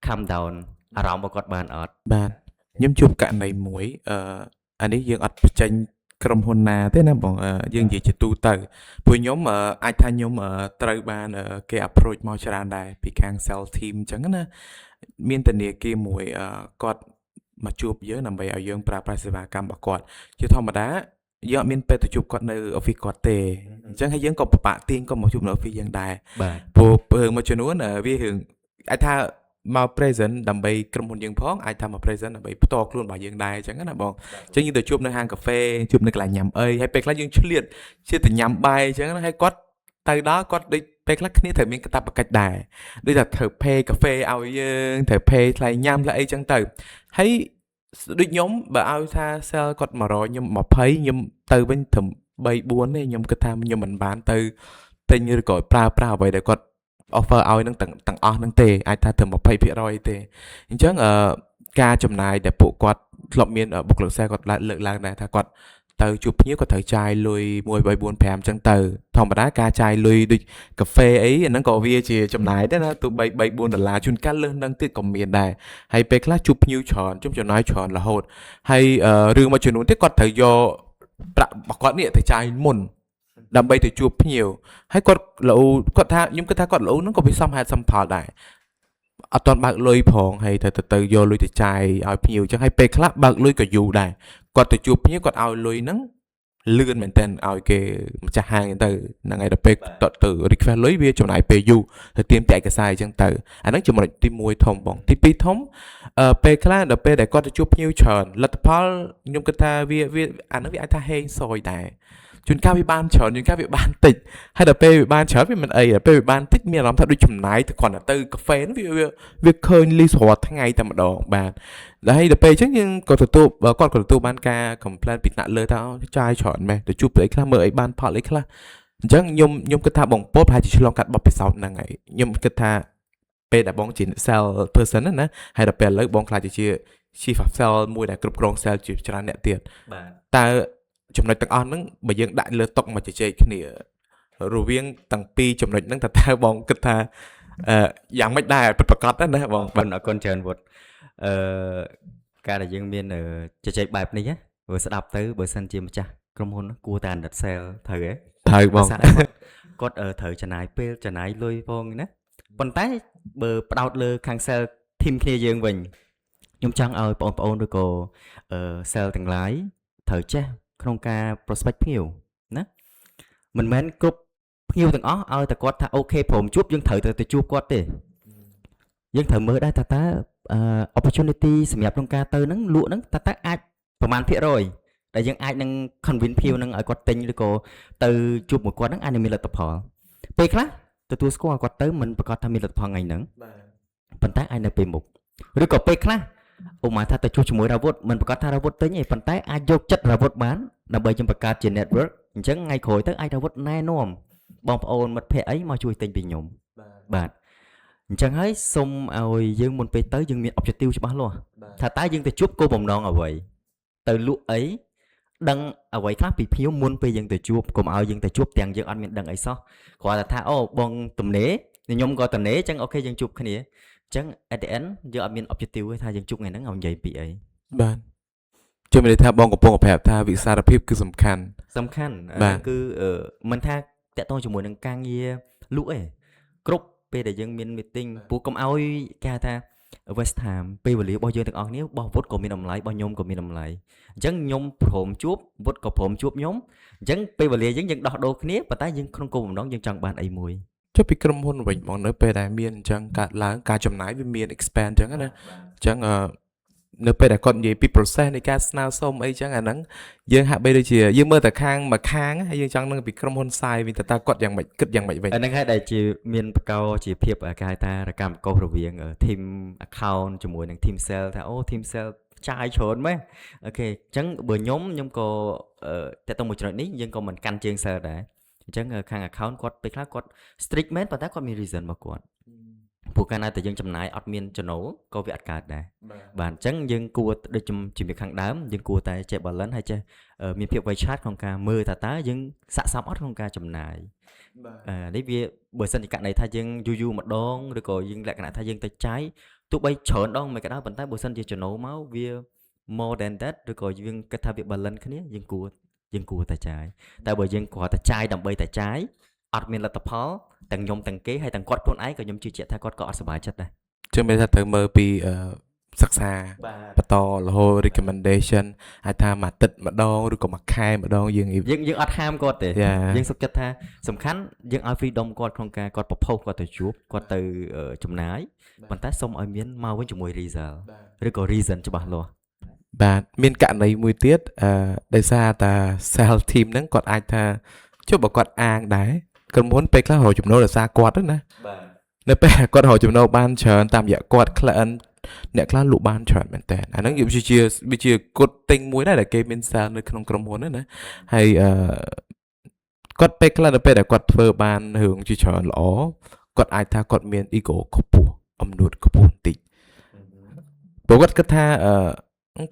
calm down អារម្មណ៍របស់គាត់បានអត់ បាទខ្ញុំជួបករណីមួយអានេះយើងអត់បញ្ចេញក្រុមហ៊ុនណាទេណាបងយើងនិយាយជាទូទៅព្រោះខ្ញុំអាចថាខ្ញុំត្រូវបានគេ approach មកច្រើនដែរពីខាង sales team អញ្ចឹងណាមានធនាគារមួយគាត់មកជួបយើងដើម្បីឲ្យយើងប្រើប្រាស់សេវាកម្មរបស់គាត់ជាធម្មតាយើងអត់មានពេលទៅជួបគាត់នៅ office គាត់ទេអញ្ចឹងហើយយើងក៏ពិបាកទាញគាត់មកជួបនៅ office យើងដែរ បាទ ព្រោះរឿងមួយចំនួនវារឿងអាចថាមក present ដើម្បីក្រុមហ៊ុនយើងផងអាចថាមក present ដើម្បីផ្ទាល់ខ្លួនរបស់យើងដែរអញ្ចឹងណាបងអញ្ចឹងយើងទៅជួបនៅហាងកាហ្វេជួបនៅកន្លែងញ៉ាំអីហើយពេលខ្លះយើងឆ្លៀតជាទៅញ៉ាំបាយអញ្ចឹងណាហើយគាត់ទៅដល់គាត់ដូចពេលខ្លះគ្នាត្រូវមានកាតព្វកិច្ចដែរដូចថាត្រូវ pay កាហ្វេឲ្យយើងត្រូវ pay ថ្លៃញ៉ាំថ្លៃអីអញ្ចឹងទៅហើយដូចខ្ញុំបើឲ្យថា sell គាត់100ខ្ញុំ20ខ្ញុំទៅវិញត្រឹម3 4ទេខ្ញុំគិតថាខ្ញុំមិនបានទៅទិញឬក៏ប្រើប្រាស់អ្វីដែលគាត់ offer ឲ្យនឹងទាំងអស់ហ្នឹងទេអាចថាត្រឹម20% ទេអញ្ចឹងការចំណាយដែលពួកគាត់ធ្លាប់មានបុគ្គលិក sales គាត់លើកឡើងដែរថាគាត់ទៅជួបភ្ញៀវគាត់ត្រូវចាយលុយ1 3 4 5អញ្ចឹងទៅធម្មតាការចាយលុយដូចកាហ្វេអីអាហ្នឹងក៏វាជាចំណាយដែរណាទោះបី$3 4ជួនកាលលើសហ្នឹងទៀតក៏មានដែរហើយពេលខ្លះជួបភ្ញៀវច្រើនចំចំណាយច្រើនរហូតហើយរឿងមួយចំនួនទៀតគាត់ត្រូវយកប្រាក់របស់គាត់នេះទៅចាយមុនដើម្បីទៅជួបភ្ញៀវហើយគាត់លោគាត់ថាខ្ញុំគិតថាគាត់លោហ្នឹងក៏វាសមហេតុសមផលដែរអត់ទាន់បើកលុយផងហើយទៅយកលុយទៅចាយឲ្យភ្ញៀវអញ្ចឹងហើយពេលខ្លះបើកលុយក៏យូរដែរគាត់ទៅជួបភ្ញៀវគាត់ឲ្យលុយហ្នឹងលឿនមែនតើឲ្យគេម្ចាស់ហាងទៅហ្នឹងហើយដល់ពេលទៅ request លុយវាចំណាយពេលយូរទៅទៀមតែឯកសារអញ្ចឹងទៅអាហ្នឹងចំណុចទី1ធំបងទី2ធំពេលខ្លះដល់ពេលដែលគាត់ទៅជួបភ្ញៀវច្រើនលទ្ធផលខ្ញុំគិតថាវាអាហ្នឹងវាអាចថាហេងសយដែរជួនកាលវាបានច្រើនជួនកាលវាបានតិចហើយដល់ពេលវាបានច្រើនវាមិនអីដល់ពេលវាបានតិចមានអារម្មណ៍ថាដូចចំណាយទៅគ្រាន់តែទៅកាហ្វេហ្នឹងវាឃើញលីសរាល់ថ្ងៃតែម្ដងបាទហើយដល់ពេលអញ្ចឹងយើងក៏ទទួលគាត់ក៏ទទួលបានការ complain ពីថ្នាក់លើថាចាយច្រើនម៉េះទៅជួបអីខ្លះមើលអីបានផលអីខ្លះអញ្ចឹងខ្ញុំគិតថាបងពោតប្រហែលជាឆ្លងកាត់បទពិសោធន៍ហ្នឹងហើយខ្ញុំគិតថាពេលដែលបងជា sell person ណាហើយដល់ពេលឥឡូវបងខ្លាចជា chief of sell មួយដែលគ្រប់គ្រង sell ជាច្រើនអ្នកទៀតបាទតើចំណុចទាំងអស់ហ្នឹងបើយើងដាក់លើតុមកជជែកគ្នារវាងទាំងពីរចំណុចហ្នឹងតើបងគិតថាយ៉ាងម៉េចដែរពិតប្រាកដណាបងបាទអរគុណច្រើនវត្តការដែលយើងមានជជែកបែបនេះណាបើស្ដាប់ទៅបើសិនជាម្ចាស់ក្រុមហ៊ុនគួរតែអាណិត sale ត្រូវហ៎ត្រូវបងគាត់ត្រូវចំណាយពេលចំណាយលុយផងណាប៉ុន្តែបើផ្ដោតលើខាង sale team គ្នាយើងវិញខ្ញុំចង់ឲ្យបងប្អូនឬក៏sale ទាំងឡាយត្រូវចេះក្នុងការ prospect ភ្ញៀវណាមិនមែនគ្រប់ភ្ញៀវទាំងអស់ឲ្យតែគាត់ថាអូខេព្រមជួបយើងត្រូវទៅជួបគាត់ទេយើងត្រូវមើលដែរតើopportunity សម្រាប់ក្នុងការទៅហ្នឹងលក់ហ្នឹងតើអាចប្រមាណភាគរយដែលយើងអាចនឹង convince ភ្ញៀវហ្នឹងឲ្យគាត់ទិញឬក៏ទៅជួបមួយគាត់ហ្នឹងអាចនឹងមានលទ្ធផលពេលខ្លះទទួលស្គាល់គាត់ទៅមិនប្រកាសថាមានលទ្ធផលថ្ងៃហ្នឹងប៉ុន្តែអាចនៅពេលមុខឬក៏ពេលខ្លះឧបមាថាទៅជួបជាមួយរាវុធមិនប្រកាសថារាវុធទិញទេប៉ុន្តែអាចយកចិត្តរាវុធបានដើម្បីយើងបង្កើតជា network អញ្ចឹងថ្ងៃក្រោយទៅអាចរាវុធណែនាំបងប្អូនមិត្តភ័ក្តិអីមកជួយទិញពីខ្ញុំបាទអញ្ចឹងហើយសូមឲ្យយើងមុនពេលទៅយើងមាន objective ច្បាស់លាស់ថាតើយើងទៅជួបគោលបំណងអ្វីទៅលក់អីដឹងអ្វីខ្លះពីភ្ញៀវមុនពេលយើងទៅជួបកុំឲ្យយើងទៅជួបទាំងយើងអត់មានដឹងអីសោះគ្រាន់តែថាអូបងទំនេរខ្ញុំក៏ទំនេរអញ្ចឹងអូខេយើងជួបគ្នាអញ្ចឹង at the end យើងអត់មាន objective ទេថាយើងជួបថ្ងៃហ្នឹងឲ្យនិយាយពីអីបាទជំរាបថាបងកំពុងប្រាប់ថាវិសារភាពគឺសំខាន់គឺមិនថាតកតងជាមួយនឹងការងារលក់ទេគ្រប់ពេលដែលយើងមាន meeting ពូកុំឲ្យគេថា waste time ពេលវេលារបស់យើងទាំងអស់គ្នារបស់វុតក៏មានតម្លៃរបស់ខ្ញុំក៏មានតម្លៃអញ្ចឹងខ្ញុំព្រមជួបវុតក៏ព្រមជួបខ្ញុំអញ្ចឹងពេលវេលាយើងដោះដូរគ្នាប៉ុន្តែយើងក្នុងគោលបំណងយើងចង់បានអីមួយចុះពីក្រុមហ៊ុនវិញបងនៅពេលដែលមានអញ្ចឹងកើតឡើងការចំណាយវាមាន expand អញ្ចឹងណាអញ្ចឹងនៅពេលដែលគាត់និយាយពី process នៃការស្នើសុំអីចឹងអាហ្នឹងយើងហាក់បីដូចជាយើងមើលតែខាងមួយខាងហើយយើងចង់នឹងពីក្រុមហ៊ុនផ្សាយវិញតើគាត់យ៉ាងម៉េចគិតយ៉ាងម៉េចវិញអាហ្នឹងហើយដែលជាមានបកោជាភាពគេហៅថារកម្មកុសរវាង team account ជាមួយនឹង team sale ថាអូ team sale ចាយច្រើនម៉េះអូខេអញ្ចឹងបើខ្ញុំក៏តើតមួយចំណុចនេះយើងក៏មិនកាន់ជើង sale ដែរអញ្ចឹងខាង account គាត់ពេលខ្លះគាត់ strict មែនប៉ុន្តែគាត់មាន reason របស់គាត់អ ពួកកាលណាតែយើងចំណាយអត់មានចំណូលក៏វាអត់កើតដែរបាទអញ្ចឹងយើងគួរដូចជំរាបខាងដើមយើងគួរតែចេះ balance ហើយចេះមានភាពវៃឆាតក្នុងការមើលតើយើងស័ក្តិសមអត់ក្នុងការចំណាយនេះវាបើសិនជាករណីថាយើងយូរម្ដងឬក៏យើងលក្ខណៈថាយើងទៅចាយទោះបីច្រើនដងមិនក៏ដោយប៉ុន្តែបើសិនជាចំណូលមកវា more than that ឬក៏យើងគិតថាវា balance គ្នាយើងគួរតែចាយតែបើយើងគ្រាន់តែចាយដើម្បីតែចាយអត់មានលទ្ធផលទាំងខ្ញុំទាំងគេហើយទាំងគាត់ខ្លួនឯងក៏ខ្ញុំជឿជាក់ថាគាត់ក៏អត់សប្បាយចិត្តដែរ ចឹងមានថាត្រូវមើលពីសិក្សាបន្តរហូត recommendation អាចថាមួយអាទិត្យម្ដងឬក៏មួយខែម្ដងយើងអត់ហាមគាត់ទេយើងសុខចិត្តថាសំខាន់យើងឲ្យ freedom គាត់ក្នុងការគាត់ប្រផុសគាត់ទៅជួបគាត់ទៅចំណាយប៉ុន្តែសូមឲ្យមានមកវិញជាមួយ result ឬក៏ reason ច្បាស់លាស់បាទមានករណីមួយទៀតដោយសារតា sell team ហ្នឹងគាត់អាចថាចុះបើគាត់អាងដែរក្រុមហ៊ុនពេលខ្លះរកចំណូលដោយសារគាត់ណាបាទនៅពេលគាត់រកចំណូលបានច្រើនតាមរយៈគាត់ client អ្នកខ្លះលក់បានច្រើនមែនតើអាហ្នឹងវាជា good thing មួយដែរដែលគេមាន sell នៅក្នុងក្រុមហ៊ុនណាហើយគាត់ពេលខ្លះនៅពេលដែលគាត់ធ្វើបានរឿងជាច្រើនល្អគាត់អាចថាគាត់មាន ego ខ្ពស់អំនួតខ្ពស់បន្តិចព្រោះគាត់គិតថា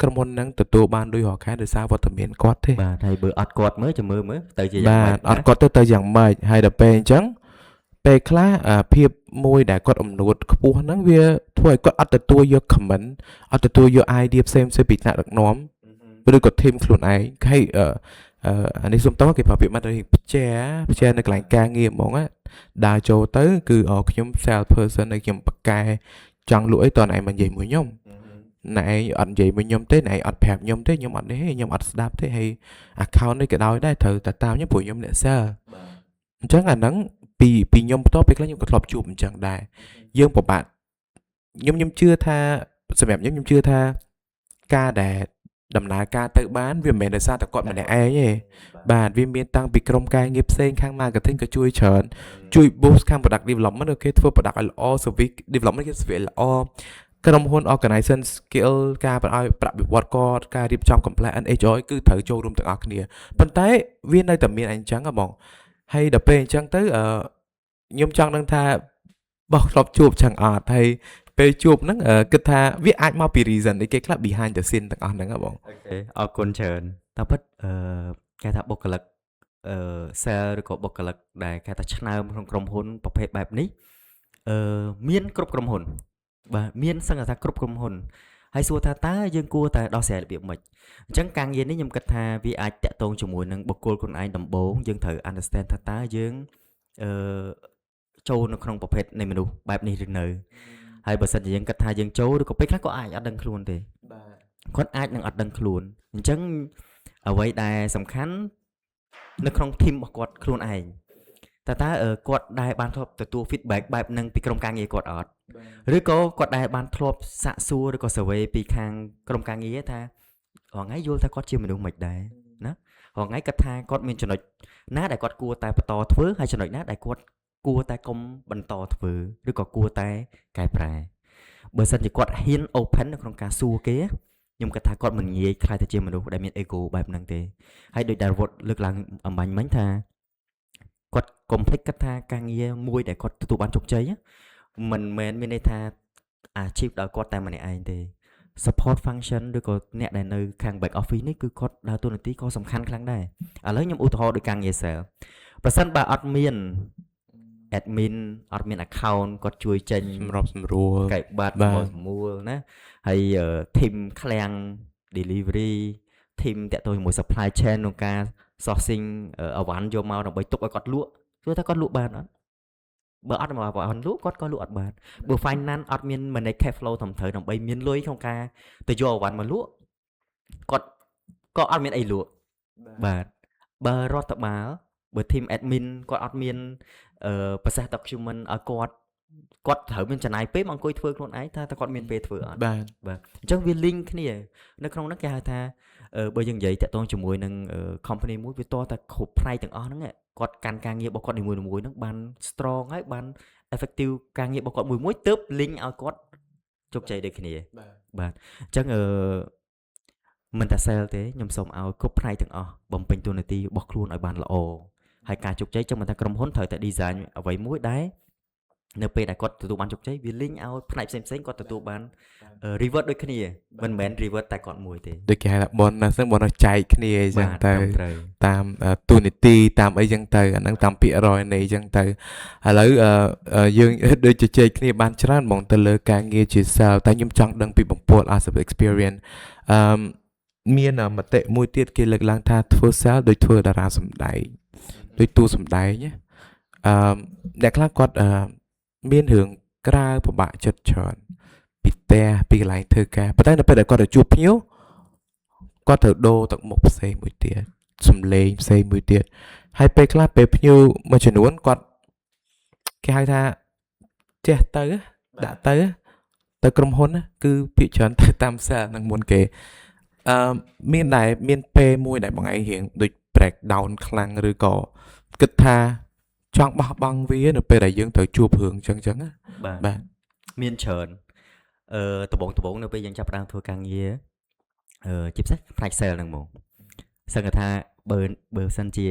ក្រុមហ៊ុនហ្នឹងទទួលបានលុយរាល់ខែដោយសារវត្តមានគាត់ទេបាទហើយបើអត់គាត់មើលទៅជាយ៉ាងម៉េចអត់គាត់ទៅយ៉ាងម៉េចហើយដល់ពេលអញ្ចឹងពេលខ្លះភាពមួយដែលគាត់អំនួតខ្ពស់ហ្នឹងវាធ្វើឲ្យគាត់អត់ទទួលយក comment អត់ទទួលយក idea ផ្សេងពីថ្នាក់ដឹកនាំឬក៏ team ខ្លួនឯងហើយអានេះសុំតោះគេប្រាប់វាមកទៅផ្ជែនៅកន្លែងការងារហ្មងដើរចូលទៅគឺខ្ញុំ sales person ហើយខ្ញុំបកកែចង់លក់អីតើឯងមកនិយាយមួយខ្ញុំណែឯងអត់និយាយមួយខ្ញុំទេណែឯងអត់ប្រាប់ខ្ញុំទេខ្ញុំអត់នេះទេខ្ញុំអត់ស្ដាប់ទេហើយ account នេះក៏ដោយដែរត្រូវតែតាមខ្ញុំព្រោះខ្ញុំអ្នក sell អញ្ចឹងអាហ្នឹងពីខ្ញុំផ្ទាល់ពេលខ្លះខ្ញុំក៏ធ្លាប់ជួបអញ្ចឹងដែរយើងពិបាកខ្ញុំជឿថាសម្រាប់ខ្ញុំជឿថាការដែលដំណើរការទៅបានវាមិនមែនដោយសារតែគាត់ម្នាក់ឯងទេបាទវាមានតាំងពីក្រុមការងារផ្សេងខាង marketing ក៏ជួយច្រើនជួយ boost ខាង product development គេធ្វើ product ឲ្យល្អ service development គេ service ល្អក្រុមហ៊ុន organization skill ការឲ្យប្រាក់បៀវត្សគាត់ការរៀបចំ compliance HR គឺត្រូវចូលរួមទាំងអស់គ្នាប៉ុន្តែវានៅតែមានអញ្ចឹងហ៎បងហើយដល់ពេលអញ្ចឹងទៅខ្ញុំចង់ដឹងថាបោះធ្លាប់ជួបចឹងអត់ហើយពេលជួបហ្នឹងគិតថាវាអាចមកពី reason អីគេខ្លះ behind the scene ទាំងអស់ហ្នឹងហ៎បងអូខេអរគុណច្រើនតែពិតគេថាបុគ្គលិកsale ឬក៏បុគ្គលិកដែលគេថាឆ្នើមក្នុងក្រុមហ៊ុនប្រភេទបែបនេះមានគ្រប់ក្រុមហ៊ុនបាទមានសឹងថាគ្រប់ក្រុមហ៊ុនហើយសួរថាតើយើងគួរតែដោះស្រាយរបៀបម៉េចអញ្ចឹងការងារនេះខ្ញុំគិតថាវាអាចតាក់ទងជាមួយនឹងបុគ្គលខ្លួនឯងដំបូងយើងត្រូវ understand ថាតើយើងចូលនៅក្នុងប្រភេទនៃមនុស្សបែបនេះឬនៅហើយបើសិនជាយើងគិតថាយើងចូលឬក៏ពេលខ្លះក៏អាចអត់ដឹងខ្លួនទេបាទគាត់អាចនឹងអត់ដឹងខ្លួនអញ្ចឹងអ្វីដែលសំខាន់នៅក្នុង team របស់គាត់ខ្លួនឯងតើគាត់ដែលបានធ្លាប់ទទួល feedback បែបហ្នឹងពីក្រុមការងារគាត់អត់ឬក៏គាត់ដែលបានធ្លាប់សាកសួរឬក៏ survey ពីខាងក្រុមការងារថារងថ្ងៃយល់ថាគាត់ជាមនុស្សមិនដែរណារងថ្ងៃគាត់ថាគាត់មានចំណុចណាដែលគាត់គួរតែបន្តធ្វើហើយចំណុចណាដែលគាត់គួរតែកុំបន្តធ្វើឬក៏គួរតែកែប្រែបើសិនជាគាត់ហ៊ាន open នៅក្នុងការសួរគេខ្ញុំគិតថាគាត់មិនងាយខ្លាចទៅជាមនុស្សដែលមាន ego បែបហ្នឹងទេហើយដូចដែលវត្តលើកឡើងអំបញ្ញមិញថាគាត់កុំភ្លេចគិតថាការងារមួយដែលគាត់ទទួលបានជោគជ័យមិនមែនមានន័យថាអាជីពដល់គាត់តែម្នាក់ឯងទេ support function ឬក៏អ្នកដែលនៅខាង back office នេះគឺគាត់ដើរតួនាទីក៏សំខាន់ខ្លាំងដែរឥឡូវខ្ញុំឧទាហរណ៍ដូចការងារ sale ប្រសិនបើអត់មាន admin អត់មាន account គាត់ជួយចេញសម្របសម្រួលកែបាត់សម្រួលណាហើយ team ឃ្លាំង delivery team តាក់ទងជាមួយ supply chain ក្នុងការ sourcing អវ៉ាន់យកមកដើម្បីទុកឲ្យគាត់លក់គឺថាគាត់លក់បានអត់បើអត់មកអវ៉ាន់លក់គាត់ក៏លក់អត់បានបើ finance អត់មាន manage cash flow ត្រឹមត្រូវដើម្បីមានលុយក្នុងការទៅយកអវ៉ាន់មកលក់គាត់ក៏អត់មានអីលក់បាទបើរដ្ឋបាលបើ team admin គាត់អត់មានprocess document ឲ្យគាត់ត្រូវមានចំណាយពេលមកអង្គុយធ្វើខ្លួនឯងថាតើគាត់មានពេលធ្វើអត់បាទអញ្ចឹងវា link គ្នានៅក្នុងហ្នឹងគេហៅថាបើយើងនិយាយតាក់ទងជាមួយនឹង company មួយវាតតែគ្រប់ផ្នែកទាំងអស់ហ្នឹងគាត់កាន់ការងាររបស់គាត់នីមួយៗហ្នឹងបាន strong ហើយបាន effective ការងាររបស់គាត់មួយទើប link ឲ្យគាត់ជោគជ័យដូចគ្នាបាទអញ្ចឹងមិនតែ sale ទេខ្ញុំសូមឲ្យគ្រប់ផ្នែកទាំងអស់បំពេញតួនាទីរបស់ខ្លួនឲ្យបានល្អហើយការជោគជ័យចឹងមិនថាក្រុមហ៊ុនត្រូវតែ design អ្វីមួយដែល នៅពេលដែលគាត់ទទួលបានជោគជ័យវាលីងឲ្យផ្នែកផ្សេងៗគាត់ទទួលបាន reward ដូចគ្នាមិនមែន reward តែគាត់មួយទេ ដូចគេហៅថាបនណាស់ហ្នឹងបនចែកគ្នាអញ្ចឹងទៅ ត្រូវ តាមទូនីតិតាមអីចឹងទៅអាហ្នឹងតាមពាក្យរយនៃអញ្ចឹងទៅឥឡូវយើងដូចជជែកគ្នាបានច្រើនហ្មងទៅលើការងារជា sale តែខ្ញុំចង់ដឹងពីបំពល់ as of experience មានមតិមួយទៀតគេលើកឡើងថាធ្វើ sale ដូចធ្វើតារាសម្ដែងដូចតួសម្ដែងណាអ្នកខ្លះគាត់មានរឿងក្រៅពិបាកចិត្តច្រើនពីផ្ទះពីកន្លែងធ្វើការប៉ុន្តែនៅពេលដែលគាត់ទៅជួបភ្ញៀវគាត់ត្រូវដូរទឹកមុខផ្សេងមួយទៀតសំឡេងផ្សេងមួយទៀតហើយពេលខ្លះពេលភ្ញៀវមួយចំនួនគាត់គេហៅថាចេះទៅដាក់ទៅក្រុមហ៊ុនគឺភាគច្រើនទៅតាមសារនឹងមុនគេមានដែលមានពេលមួយដែលបងឯងរៀងដូច break down ខ្លាំងឬក៏គិតថាចង់បោះបង់វានៅពេលដែលយើងត្រូវជួបរឿងអញ្ចឹងណាបាទ មានច្រើនដំបងនៅពេលយើងចាប់ផ្ដើមធ្វើការងារជាពិសេសផ្នែក sale ហ្នឹងហ្មងសឹងថាបើសិនជា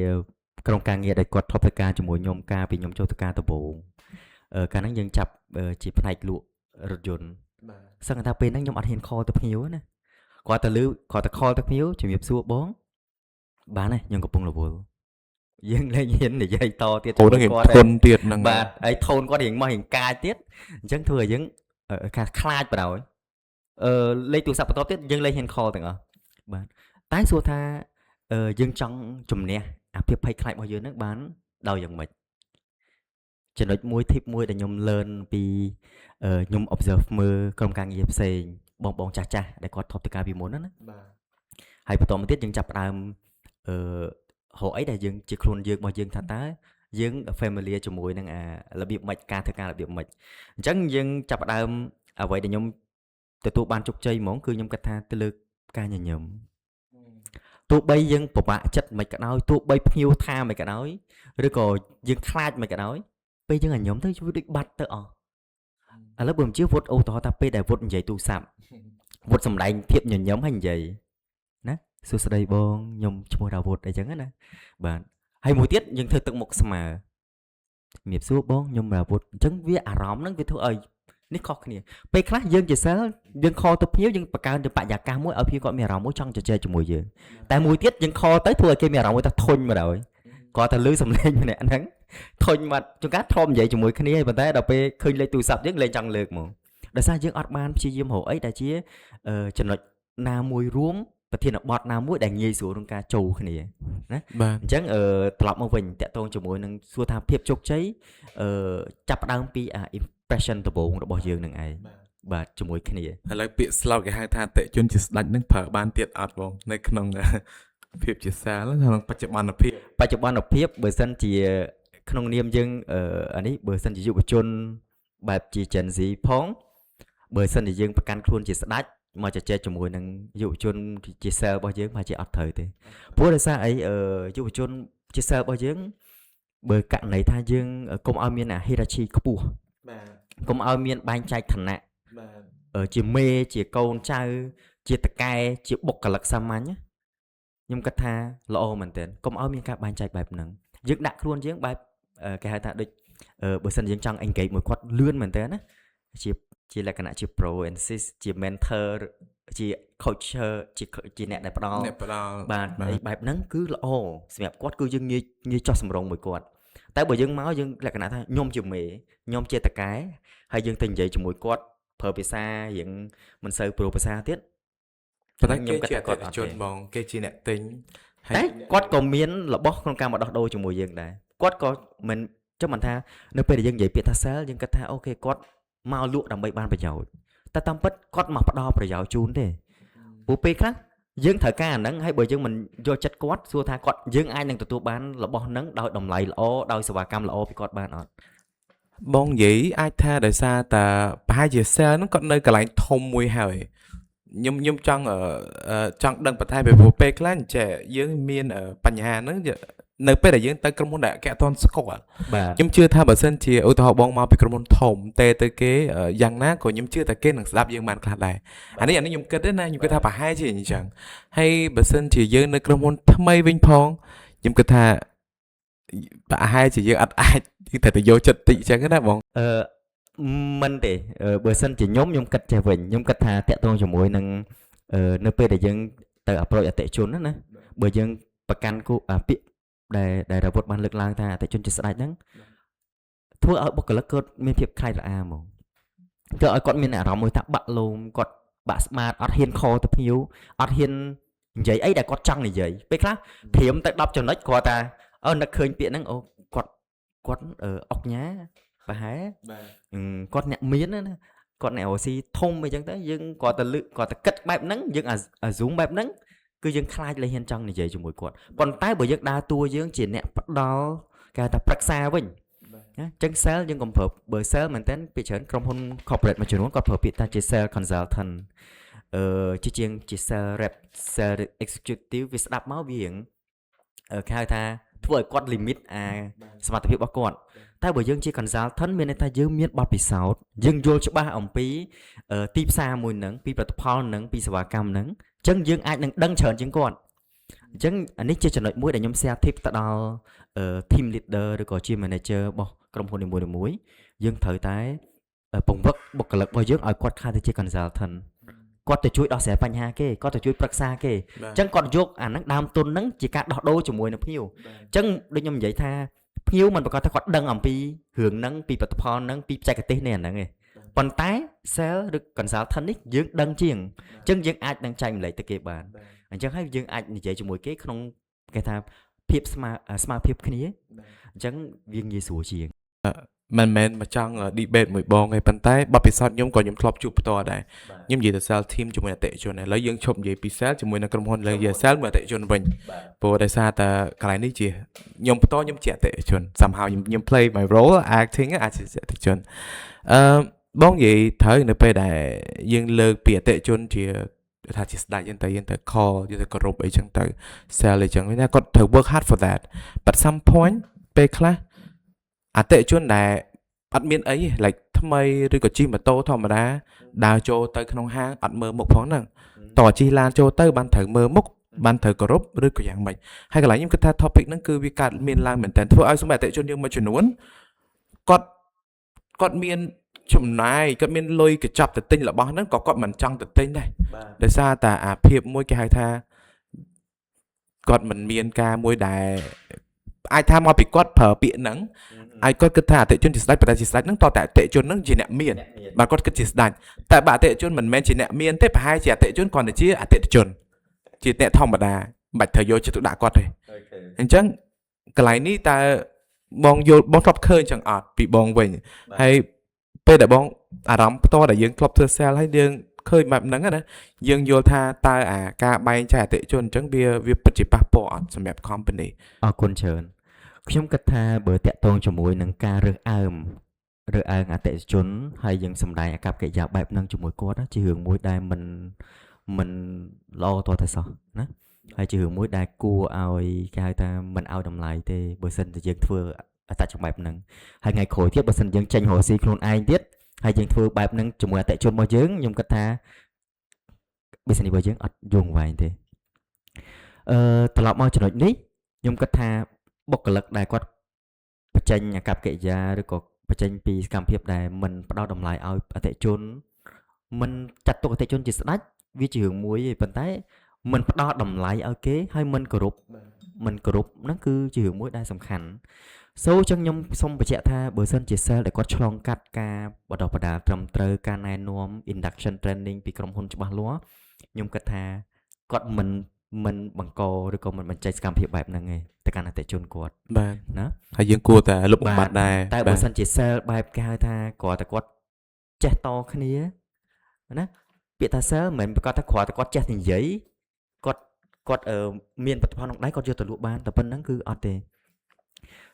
ក្រុមការងារដែលគាត់ធ្វើការជាមួយខ្ញុំការពីខ្ញុំចូលទៅការដំបងកាលហ្នឹងយើងចាប់ជាផ្នែកលក់រថយន្តសឹងថាពេលហ្នឹងខ្ញុំអត់ហ៊ាន call ទៅភ្ញៀវណាគាត់ទៅ call ទៅភ្ញៀវជំរាបសួរបងបានហើយខ្ញុំកំពុងរវល់យើងលែងហ៊ាននិយាយតទៀតជាមួយគាត់ធន់ទៀតហ្នឹងបាទហើយថូនគាត់រៀងមករៀងកាចទៀតអញ្ចឹងធ្វើឲ្យយើងខ្លាចបណ្ដោយលេខទូរស័ព្ទបន្ទាប់ទៀតយើងលែងហ៊ាន call ទាំងអស់បាទតែសួរថាយើងចង់ជំនះអាភាពភ័យខ្លាចរបស់យើងហ្នឹងបានដោយយ៉ាងម៉េចចំណុចមួយ tip មួយដែលខ្ញុំ learn ពីខ្ញុំ observe មើលក្រុមការងារផ្សេងបងចាស់ដែលគាត់ថប់ទៅការពីមុនណាបាទហើយបន្តមកទៀតយើងចាប់ផ្ដើមរកអីដែលយើងជាខ្លួនយើងរបស់យើងថាតើយើង familiar ជាមួយនឹងអារបៀបម៉េចការធ្វើការរបៀបម៉េចអញ្ចឹងយើងចាប់ផ្ដើមអ្វីដែលខ្ញុំទទួលបានជោគជ័យហ្មងគឺខ្ញុំគិតថាទៅលើការញញឹមទោះបីយើងពិបាកចិត្តមិនក៏ដោយទោះបីភ្ញៀវថាមិនក៏ដោយឬក៏យើងខ្លាចមិនក៏ដោយពេលយើងញញឹមទៅវាដូចបាត់ទៅអស់ឥឡូវបើមិនជឿវុតឧទាហរណ៍ថាពេលដែលវុតនិយាយទូរស័ព្ទវុតសម្ដែងភាពញញឹមហើយនិយាយណាសួស្ដីបងខ្ញុំឈ្មោះរាវុតអីចឹងណាបាទហើយមួយទៀតយើងធ្វើទឹកមុខស្មើជំរាបសួរបងខ្ញុំរាវុតអញ្ចឹងវាអារម្មណ៍ហ្នឹងវាធ្វើឲ្យនេះខុសគ្នាពេលខ្លះយើងជាសិលយើងខលទៅភ្ញៀវយើងបង្កើនទៅបរិយាកាសមួយឲ្យភ្ញៀវគាត់មានអារម្មណ៍មួយចង់ជជែកជាមួយយើងតែមួយទៀតយើងខលទៅធ្វើឲ្យគេមានអារម្មណ៍មួយថាធុញមកហើយគាត់ទៅលឺសំឡេងម្នាក់ហ្នឹងធុញមកជួនកាលធំនិយាយជាមួយគ្នាហើយប៉ុន្តែដល់ពេលឃើញលេខទូរស័ព្ទយើងលែងចង់លើកហ្មងដោយសារយើងអត់បានព្យាយាមរកអីដែលជាចំណុចណាមួយរួមប្រធានបទណាមួយដែលងាយស្រួលក្នុងការចូលគ្នាណាអញ្ចឹងត្រឡប់មកវិញតាក់ទងជាមួយនឹងសួរថាភាពជោគជ័យចាប់ផ្ដើមពី impression ដំបូងរបស់យើងនឹងឯងបាទជាមួយគ្នាឥឡូវពាក្យ slot គេហៅថាតេជនជាស្ដេចនឹងប្រើបានទៀតអត់បងនៅក្នុងភាពជាសាលក្នុងបច្ចុប្បន្នភាពបើសិនជាក្នុងនាមយើងអានេះបើសិនជាយុវជនបែបជា Gen Z ផងបើសិនជាយើងប្រកាន់ខ្លួនជាស្ដេចមកជជែកជាមួយនឹងយុវជនជា sale របស់យើងមកជាអត់ត្រូវទេព្រោះដោយសារអីយុវជនជា sale របស់យើងបើករណីថាយើងកុំឲ្យមានអា hierarchy ខ្ពស់បាទកុំឲ្យមានបែងចែកឋានៈបាទជាមេជាកូនចៅជាតកែជាបុគ្គលិកសាមញ្ញខ្ញុំគិតថាល្អមែនទែនកុំឲ្យមានការបែងចែកបែបហ្នឹងយើងដាក់ខ្លួនយើងបែបគេហៅថាដូចបើសិនយើងចង់ engage មួយគាត់លឿនមែនទែនណាជាលក្ខណៈជា pro and sis ជា mentor ជា coacher ជាអ្នកដែលផ្ដល់បាទបែបហ្នឹងគឺល្អសម្រាប់គាត់គឺយើងងាយចោះសម្រងមួយគាត់តែបើយើងមកយើងលក្ខណៈថាខ្ញុំជាមេខ្ញុំជាតកែហើយយើងទៅនិយាយជាមួយគាត់ប្រើភាសារៀងមិនសូវប្រូភាសាទៀតប៉ុន្តែខ្ញុំគិតថាគាត់អត់ជនបងគេជាអ្នកទិញតែគាត់ក៏មានរបស់ក្នុងការមកដោះដូរជាមួយយើងដែរគាត់ក៏មិនចាំមិនថានៅពេលដែលយើងនិយាយពាក្យថា sell យើងគិតថាអូខេគាត់មកលក់ដើម្បីបានប្រយោជន៍តែតាមពិតគាត់មកផ្ដល់ប្រយោជន៍ជូនទេព្រោះពេលខ្លះយើងត្រូវការអាហ្នឹងហើយបើយើងមិនយកចិត្តគាត់សួរថាគាត់យើងអាចនឹងទទួលបានរបស់ហ្នឹងដោយតម្លៃល្អដោយសេវាកម្មល្អពីគាត់បានអត់បងនិយាយអាចថាដោយសារតែប្រហែលជា sell ហ្នឹងគាត់នៅកន្លែងធំមួយហើយខ្ញុំចង់ដឹងបន្ថែមពីព្រោះពេលខ្លះចេះយើងមានបញ្ហាហ្នឹងនៅពេលដែលយើងទៅក្រុមហ៊ុនដែលគេអត់ទាន់ស្គាល់ខ្ញុំជឿថាបើសិនជាឧទាហរណ៍បងមកពីក្រុមហ៊ុនធំទៅគេយ៉ាងណាក៏ខ្ញុំជឿថាគេនឹងស្ដាប់យើងបានខ្លះដែរអានេះខ្ញុំគិតទេណាខ្ញុំគិតថាប្រហែលជាអញ្ចឹងហើយបើសិនជាយើងនៅក្រុមហ៊ុនថ្មីវិញផងខ្ញុំគិតថា bà hai chỉ dương ai thì thể vô chất tị chẳng đó bọn mình để bữa sân chỉ nhóm cắt trẻ vịnh nhóm cắt thà tẹt tôn cho mối nâng nơi pe để dân từ approach ở tệ chốn đó nè bữa dânประกันกูbị để robot ban lực lang thà tệ chốn chỉ sai nắng thua ở bậc lực cốt miền phiệp khai là a mong cho ở con miền nào đó mới tạm bạ lùm con bạ smart ở hiên kho tập hiếu ở hiên giấy ấy đã có trăng này giấy biết khác thiểm tại đọc cho nó qua ta nó khơi biển năng ô con ốc nhá bà há con nhẹ miến đó con nẹo oxy thông mấy chẳng tới nhưng còn ta lự còn ta cất bẹp nắng nhưng à xuống bẹp nắng cứ dương khai lên hiên trong này vậy cho mỗi con tái bởi dương đa tua dương chỉ nẹo bắt đó cái ta bắt xa với chân sale nhưng còn phở bởi sale mình tên bị chấn trong hôn corporate mà chuyển hướng còn phở bị ta chỉ sale consultant chỉ chiên chỉ sale rep sale executive vì đáp máu biển khai ta thôi con limit smartភាពរបស់គាត់តែបើយើងជា consultant មានន័យថាយើងមានបទពិសោធន៍យើងយល់ច្បាស់អំពីទីផ្សារមួយហ្នឹងពីផលិតផលហ្នឹងពីសេវាកម្មហ្នឹងអញ្ចឹងយើងអាចនឹងដឹងច្រើនជាងគាត់អញ្ចឹងអានេះជាចំណុចមួយដែលខ្ញុំ share tip ទៅដល់ team leader ឬក៏ជា manager របស់ក្រុមហ៊ុននីមួយៗយើងត្រូវតែពង្រឹងបុគ្គលិករបស់យើងឲ្យគាត់ខ្លាចទៅជា consultant គាត់ទៅជួយដោះស្រាយបញ្ហាគេគាត់ទៅជួយប្រឹក្សាគេអញ្ចឹងគាត់យកអាហ្នឹងដើមទុនហ្នឹងជាការដោះដូរជាមួយនឹងភ្ញៀវអញ្ចឹងដូចខ្ញុំនិយាយថាភ្ញៀវមិនប្រកាសថាគាត់ដឹងអំពីរឿងហ្នឹងពីផលិតផលហ្នឹងពីបច្ចេកទេសនេះអាហ្នឹងឯងប៉ុន្តែ sale ឬ consultant នេះយើងដឹងជាងអញ្ចឹងយើងអាចនឹងចែកម្លែកទៅគេបានអញ្ចឹងហើយយើងអាចនិយាយជាមួយគេក្នុងគេថាភាពស្មើភាពគ្នាអញ្ចឹងវាងាយស្រួលជាងមិនមែនមកចង់ debate មួយបងឯប៉ុន្តែបបពិសោធន៍ខ្ញុំក៏ខ្ញុំធ្លាប់ជួបផ្ទាល់ដែរខ្ញុំនិយាយទៅ sell team ជាមួយអតិថិជនឥឡូវយើងឈប់និយាយពី sell ជាមួយនឹងក្រុមហ៊ុនលើនិយាយ sell មួយអតិថិជនវិញព្រោះដោយសារតែកន្លែងនេះជាខ្ញុំផ្ទាល់ខ្ញុំជាអតិថិជន somehow ខ្ញុំ play my role acting អាចជាអតិថិជនបងនិយាយត្រូវនៅពេលដែលយើងលើកពីអតិថិជនជាថាជាស្ដេចយើងទៅ call យើងទៅគោរពអីចឹងទៅ sell អីចឹងណាគាត់ត្រូវ work hard for that but some point ពេលខ្លះអតិថិជនដែលអត់មានអី like ថ្មីឬក៏ជិះម៉ូតូធម្មតាដើរចូលទៅក្នុងហាងអត់មើលមុខផងហ្នឹងតោះជិះឡានចូលទៅបានត្រូវមើលមុខបានត្រូវគោរពឬក៏យ៉ាងម៉េចហើយកន្លែងខ្ញុំគិតថា topic ហ្នឹងគឺវាកើតមានឡើងមែនតើធ្វើឲ្យសម្រាប់អតិថិជនយើងមួយចំនួនគាត់មានចំណាយគាត់មានលុយកញ្ចប់ទៅទិញរបស់ហ្នឹងក៏គាត់មិនចង់ទៅទិញដែរដោយសារតែអាភាពមួយគេហៅថាគាត់មិនមានការមួយដែលអាចថាមកពីគាត់ប្រើពាក្យហ្នឹងឲ្យគាត់គិតថាអតិថិជនជាស្ដេចប៉ុន្តែជាស្ដេចហ្នឹងតតែអតិថិជនហ្នឹងជាអ្នកមានបាទគាត់គិតជាស្ដេចតែបើអតិថិជនមិនមែនជាអ្នកមានទេប្រហែលជាអតិថិជនគ្រាន់តែជាអតិថិជនជាអ្នកធម្មតាមិនបាច់ត្រូវយកចិត្តទុកដាក់គាត់ទេអញ្ចឹងកន្លែងនេះតើបងយល់បងធ្លាប់ឃើញចឹងអត់ពីបងវិញហើយពេលដែលបងអារម្មណ៍ផ្ទាល់ដែលយើងធ្លាប់ធ្វើ sell ហើយយើងឃើញបែបហ្នឹងណាយើងយល់ថាតើអាការបែងចែកអតិថិជនអញ្ចឹងវាពិតជាប៉ះពាល់អត់សម្រាប់ company អរគុណច្រើនខ្ញុំគិតថាបើតាក់ទងជាមួយនឹងការរើសអើងអតិថិជនហើយយើងសម្ដែងអាកប្បកិរិយាបែបហ្នឹងជាមួយគាត់ជារឿងមួយដែលមិនល្អតតែសោះណាហើយជារឿងមួយដែលគួរឲ្យគេហៅថាមិនឲ្យតម្លៃទេបើសិនតែយើងធ្វើអត្តចង្បែបហ្នឹងហើយថ្ងៃក្រោយទៀតបើសិនយើងចេញរកស៊ីខ្លួនឯងទៀតហើយយើងធ្វើបែបហ្នឹងជាមួយអតិថិជនរបស់យើងខ្ញុំគិតថា business របស់យើងអត់យងវែងទេត្រឡប់មកចំណុចនេះខ្ញុំគិតថាបុគ្គលិកដែលគាត់បញ្ចេញអាកប្បកិរិយាឬក៏បញ្ចេញពីសកម្មភាពដែលមិនផ្ដោតតម្លៃឲ្យអតិថិជនមិនចាត់ទុកអតិថិជនជាស្ដេចវាជារឿងមួយទេប៉ុន្តែមិនផ្ដោតតម្លៃឲ្យគេហើយមិនគោរពហ្នឹងគឺជារឿងមួយដែលសំខាន់សូចឹងខ្ញុំសូមបញ្ជាក់ថាបើសិនជា sale ដែលគាត់ឆ្លងកាត់ការបណ្ដុះបណ្ដាលត្រឹមត្រូវការណែនាំ induction training ពីក្រុមហ៊ុនច្បាស់លាស់ខ្ញុំគិតថាគាត់មិនបង្កឬក៏មិនបញ្ចេញសកម្មភាពបែបហ្នឹងទេទៅកាន់អតិថិជនគាត់បាទណាហើយយើងគួរតែលុបបំបត្តិដែរតែបើសិនជា sale បែបគេហៅថាគាត់តែគាត់ចេះតគ្នាណាពាក្យថា sale មិនមែនប្រកាសថាគ្រាន់តែគាត់ចេះនិយាយគាត់មានផលិតផលក្នុងដៃគាត់យកទៅលក់បានតែប៉ុណ្្នឹងគឺអត់ទេ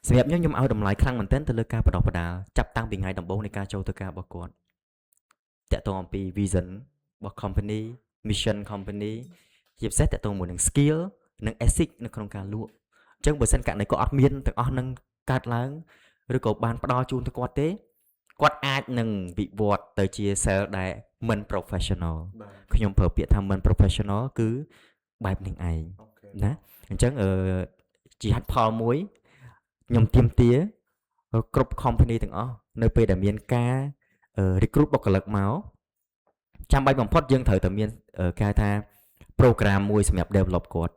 សម្រាប់ខ្ញុំឲ្យតម្លៃខ្លាំងមែនទែនទៅលើការបណ្ដុះបណ្ដាលចាប់តាំងពីថ្ងៃដំបូងនៃការចូលទៅការរបស់គាត់តាក់ទងអំពី vision របស់ company mission company ជាពិសេសតាក់ទងមួយនឹង skill និង ethic នៅក្នុងការលក់អញ្ចឹងបើសិនករណីគាត់អត់មានទាំងអស់នឹងកើតឡើងឬក៏បានផ្ដល់ជូនទៅគាត់ទេគាត់អាចនឹងវិវត្តទៅជា sale ដែលមិន professional ខ្ញុំប្រើពាក្យថាមិន professional គឺបែបនេះឯងណាអញ្ចឹងជាហេតុផលមួយ ខ្ញុំទៀមទាគ្រប់ company ទាំងអស់នៅពេលដែលមានការ recruit បុគ្គលិកមកចាំបាច់បំផុតយើងត្រូវតែមានគេហៅថា program មួយសម្រាប់ develop គាត់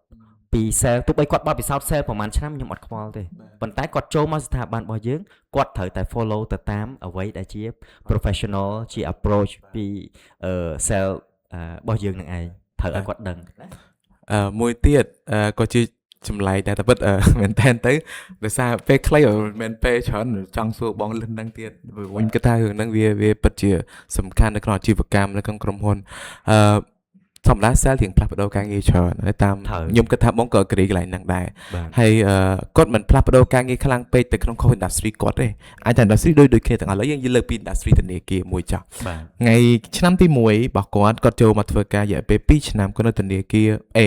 ពី sale ទោះបីគាត់បត់ពិសោធន៍ sale ប្រហែលឆ្នាំខ្ញុំអត់ខ្វល់ទេប៉ុន្តែគាត់ចូលមកស្ថាប័នរបស់យើងគាត់ត្រូវតែ follow ទៅតាមអ្វីដែលជា professional ជា approach ពី sale របស់យើងនឹងឯងត្រូវឲ្យគាត់ដឹងមួយទៀតក៏ជាចម្លែកដែរតែពិតមែនតើទៅដោយសារពេលខ្លីមិនពេលច្រើនចង់សួរបងលឹះហ្នឹងទៀតវិញគិតថារឿងហ្នឹងវាពិតជាសំខាន់នៅក្នុងអាជីវកម្មនៅក្នុងក្រុមហ៊ុនធម្មតា sale រៀងផ្លាស់ប្ដូរការងារច្រើនតាមខ្ញុំគិតថាបងក៏ agree កន្លែងហ្នឹងដែរហើយគាត់មិនផ្លាស់ប្ដូរការងារខ្លាំងពេកទៅក្នុង industry គាត់ទេអាចតែ industry ដូចគ្នាទាំងអស់ឥឡូវយើងលើកពី industry ធនាគារមួយចោះថ្ងៃឆ្នាំទី1របស់គាត់ចូលមកធ្វើការរយៈពេល2ឆ្នាំគាត់នៅធនាគារ A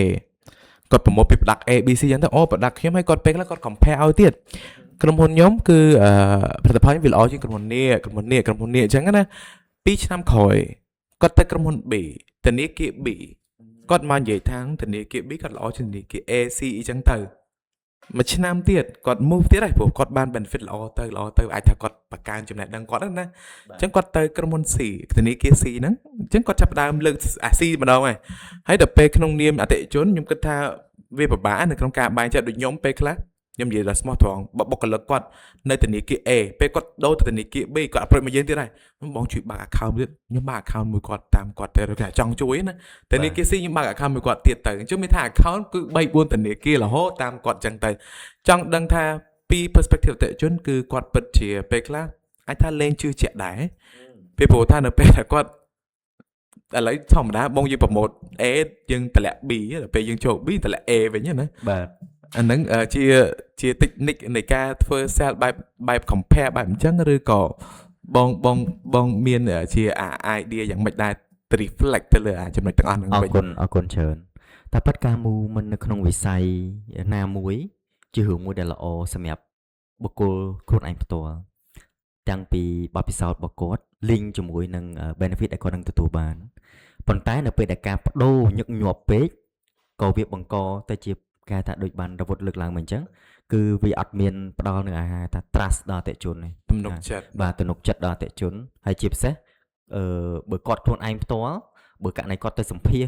គាត់ប្រមូលពី product A B C អញ្ចឹងទៅproduct ខ្ញុំឲ្យគាត់ពេលខ្លះគាត់ compare ឲ្យទៀតក្រុមហ៊ុនខ្ញុំគឺផលិតផលវាល្អជាងក្រុមហ៊ុននេះអញ្ចឹងណា2ឆ្នាំក្រោយគាត់ទៅក្រុមហ៊ុន B ធនាគារ B គាត់មកនិយាយថាធនាគារ B គាត់ល្អជាងធនាគារ A C អញ្ចឹងទៅមួយឆ្នាំទៀតគាត់ move ទៀតហើយព្រោះគាត់បាន benefit ល្អទៅអាចថាគាត់បង្កើនចំណេះដឹងគាត់ណាអញ្ចឹងគាត់ទៅក្រុមហ៊ុន C ធនាគារ C ហ្នឹងអញ្ចឹងគាត់ចាប់ផ្ដើមលើកអា C ម្ដងហើយដល់ពេលក្នុងនាមអតិថិជនខ្ញុំគិតថាវាពិបាកនៅក្នុងការបែងចែកដូចខ្ញុំពេលខ្លះខ្ញុំនិយាយដល់ស្មោះត្រង់បុគ្គលិកគាត់នៅធនាគារ A ពេលគាត់ដូរទៅធនាគារ B គាត់ approach មកយើងទៀតហើយបងជួយបើក account ទៀតខ្ញុំបើក account មួយគាត់តាមគាត់ទៅគេចង់ជួយណាធនាគារ C ខ្ញុំបើក account មួយគាត់ទៀតទៅអញ្ចឹងមានថា account គឺ3 4ធនាគាររហូតតាមគាត់អញ្ចឹងទៅចង់ដឹងថាពី perspective អតិថិជនគឺគាត់ពិតជាពេលខ្លះអាចថាលេងជឿជាក់ដែរពីព្រោះថានៅពេលដែលគាត់ឥឡូវធម្មតាបងយើងប្រម៉ូទ A យើងតម្លាក់ B ដល់ពេលយើងចូល B តម្លាក់ A វិញណាបាទអាហ្នឹងជា technique នៃការធ្វើ sale បែប compare បែបអញ្ចឹងឬក៏បងមានជា idea យ៉ាងម៉េចដែរ reflect ទៅលើចំណុចទាំងអស់ហ្នឹងវិញអរគុណច្រើនតែប៉ាត់ការមូមិននៅក្នុងវិស័យណាមួយជារឿងមួយដែលល្អសម្រាប់បុគ្គលខ្លួនឯងផ្ទាល់ទាំងពីបទពិសោធន៍របស់គាត់ link ជាមួយនឹង benefit ដែលគាត់នឹងទទួលបានប៉ុន្តែនៅពេលដែលការបដូរញឹកញាប់ពេកក៏វាបង្កទៅជាការថាដូចបានរវត្តលើកឡើងមកអញ្ចឹងគឺវាអត់មានផ្ដល់នឹងអាហារថា trust ដល់អតិថិជនទេទំនុកចិត្តបាទទំនុកចិត្តដល់អតិថិជនហើយជាពិសេសបើគាត់ខ្លួនឯងផ្ទាល់បើករណីគាត់ទៅសម្ភាស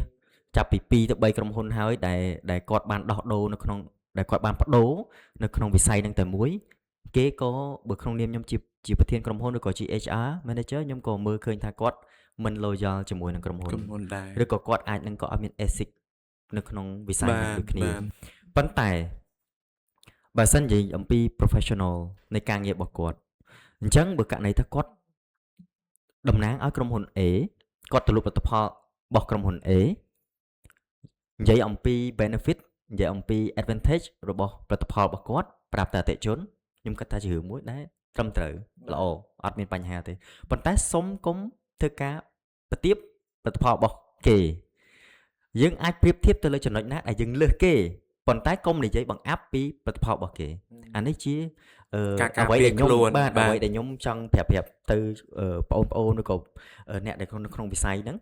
ចាប់ពី2ទៅ3ក្រុមហ៊ុនហើយដែលគាត់បានដោះដូរនៅក្នុងដែលគាត់បានបដូរនៅក្នុងវិស័យហ្នឹងតែមួយគេក៏បើក្នុងនាមខ្ញុំជាប្រធានក្រុមហ៊ុនឬក៏ជា HR manager ខ្ញុំក៏មើលឃើញថាគាត់មិន loyal ជាមួយនឹងក្រុមហ៊ុនដែរឬក៏គាត់អាចនឹងក៏អត់មាន ethic នៅក្នុងវិស័យនេះដូចគ្នាប៉ុន្តែបើសិននិយាយអំពី professional នៃការងាររបស់គាត់អញ្ចឹងបើករណីថាគាត់តំណាងឲ្យក្រុមហ៊ុន A គាត់ទៅលក់ផលិតផលរបស់ក្រុមហ៊ុន A និយាយអំពី benefit និយាយអំពី advantage របស់ផលិតផលរបស់គាត់ប្រាប់តែអតិថិជនខ្ញុំគិតថាជារឿងមួយដែលត្រឹមត្រូវល្អអត់មានបញ្ហាទេប៉ុន្តែសុំកុំធ្វើការប្រទៀបផលិតផលរបស់គេយើងអាចប្រៀបធៀបទៅលើចំណុចណាដែលយើងលើសគេប៉ុន្តែកុំនិយាយបង្អាប់ពីផលិតផលរបស់គេអានេះជាអ្វីដែលខ្ញុំចង់ប្រាប់ទៅបងប្អូនឬក៏អ្នកដែលក្នុងវិស័យហ្នឹង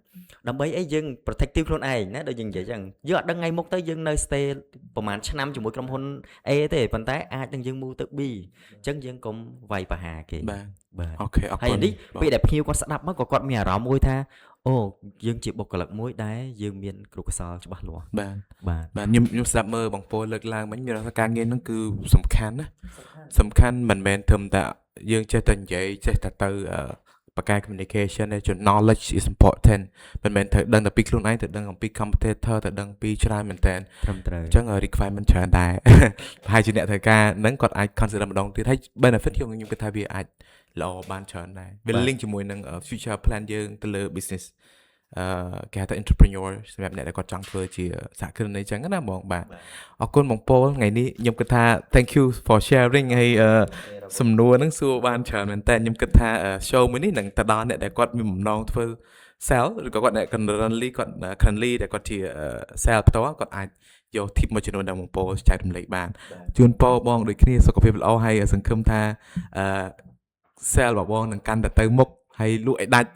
ដើម្បីអីយើង protective ខ្លួនឯងណាដូចយើងនិយាយចឹងយើងអត់ដឹងថ្ងៃមុខទៅយើងនៅ stay ប្រហែលឆ្នាំជាមួយក្រុមហ៊ុន A ទេប៉ុន្តែអាចនឹងយើង move ទៅ B អញ្ចឹងយើងកុំវាយប្រហារគេបាទអូខេអរគុណហើយនេះពេលដែលភ្ញៀវគាត់ស្ដាប់មកក៏គាត់មានអារម្មណ៍មួយថាអូយើងជាបុគ្គលិកមួយដែលយើងមានគ្រូកសលច្បាស់លាស់បាទខ្ញុំស្ដាប់មើលបងប្អូនលើកឡើងមិញមានថាការងារហ្នឹងគឺសំខាន់ណាសំខាន់មិនមែនត្រឹមតែយើងចេះតែនិយាយចេះតែទៅបកកែ communication ទេ knowledge is important មិនមែនត្រូវដឹងតែពីខ្លួនឯងទៅដឹងអំពី competitor ទៅដឹងពីច្រើនមែនតើត្រឹមត្រូវអញ្ចឹង requirement ច្រើនដែរប្រហែលជាអ្នកធ្វើការហ្នឹងគាត់អាច consider ម្ដងទៀតហើយ benefit ខ្ញុំគិតថាវាអាចល្អបានច្រើនដែរវា link ជាមួយនឹង future plan យើងទៅលើ business គេហៅថា entrepreneur សម្រាប់អ្នកដែលគាត់ចង់ធ្វើជាសហគ្រិនអីចឹងណាបងបាទអរគុណបងប៉ូលថ្ងៃនេះខ្ញុំគិតថា thank you for sharing ហើយសំណួរហ្នឹងសួរបានច្រើនមែនតើខ្ញុំគិតថា show មួយនេះនឹងទៅដល់អ្នកដែលគាត់មានបំណងធ្វើ sell ឬក៏គាត់អ្នក currently ដែលគាត់ជា sell ផ្ទាល់គាត់អាចយក tip មួយចំនួនដល់បងប៉ូលចែករំលែកបានជូនប៉ូលបងដូចគ្នាសុខភាពល្អហើយសង្ឃឹមថា sell របស់បងនឹងកាន់តែទៅមុខហើយលក់ឲ្យដាច់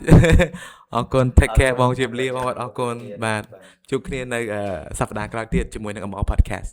អរគុណ take care បងជម្រាបលាបងអរគុណបាទជួបគ្នានៅសប្តាហ៍ក្រោយទៀតជាមួយនឹង Amor Podcast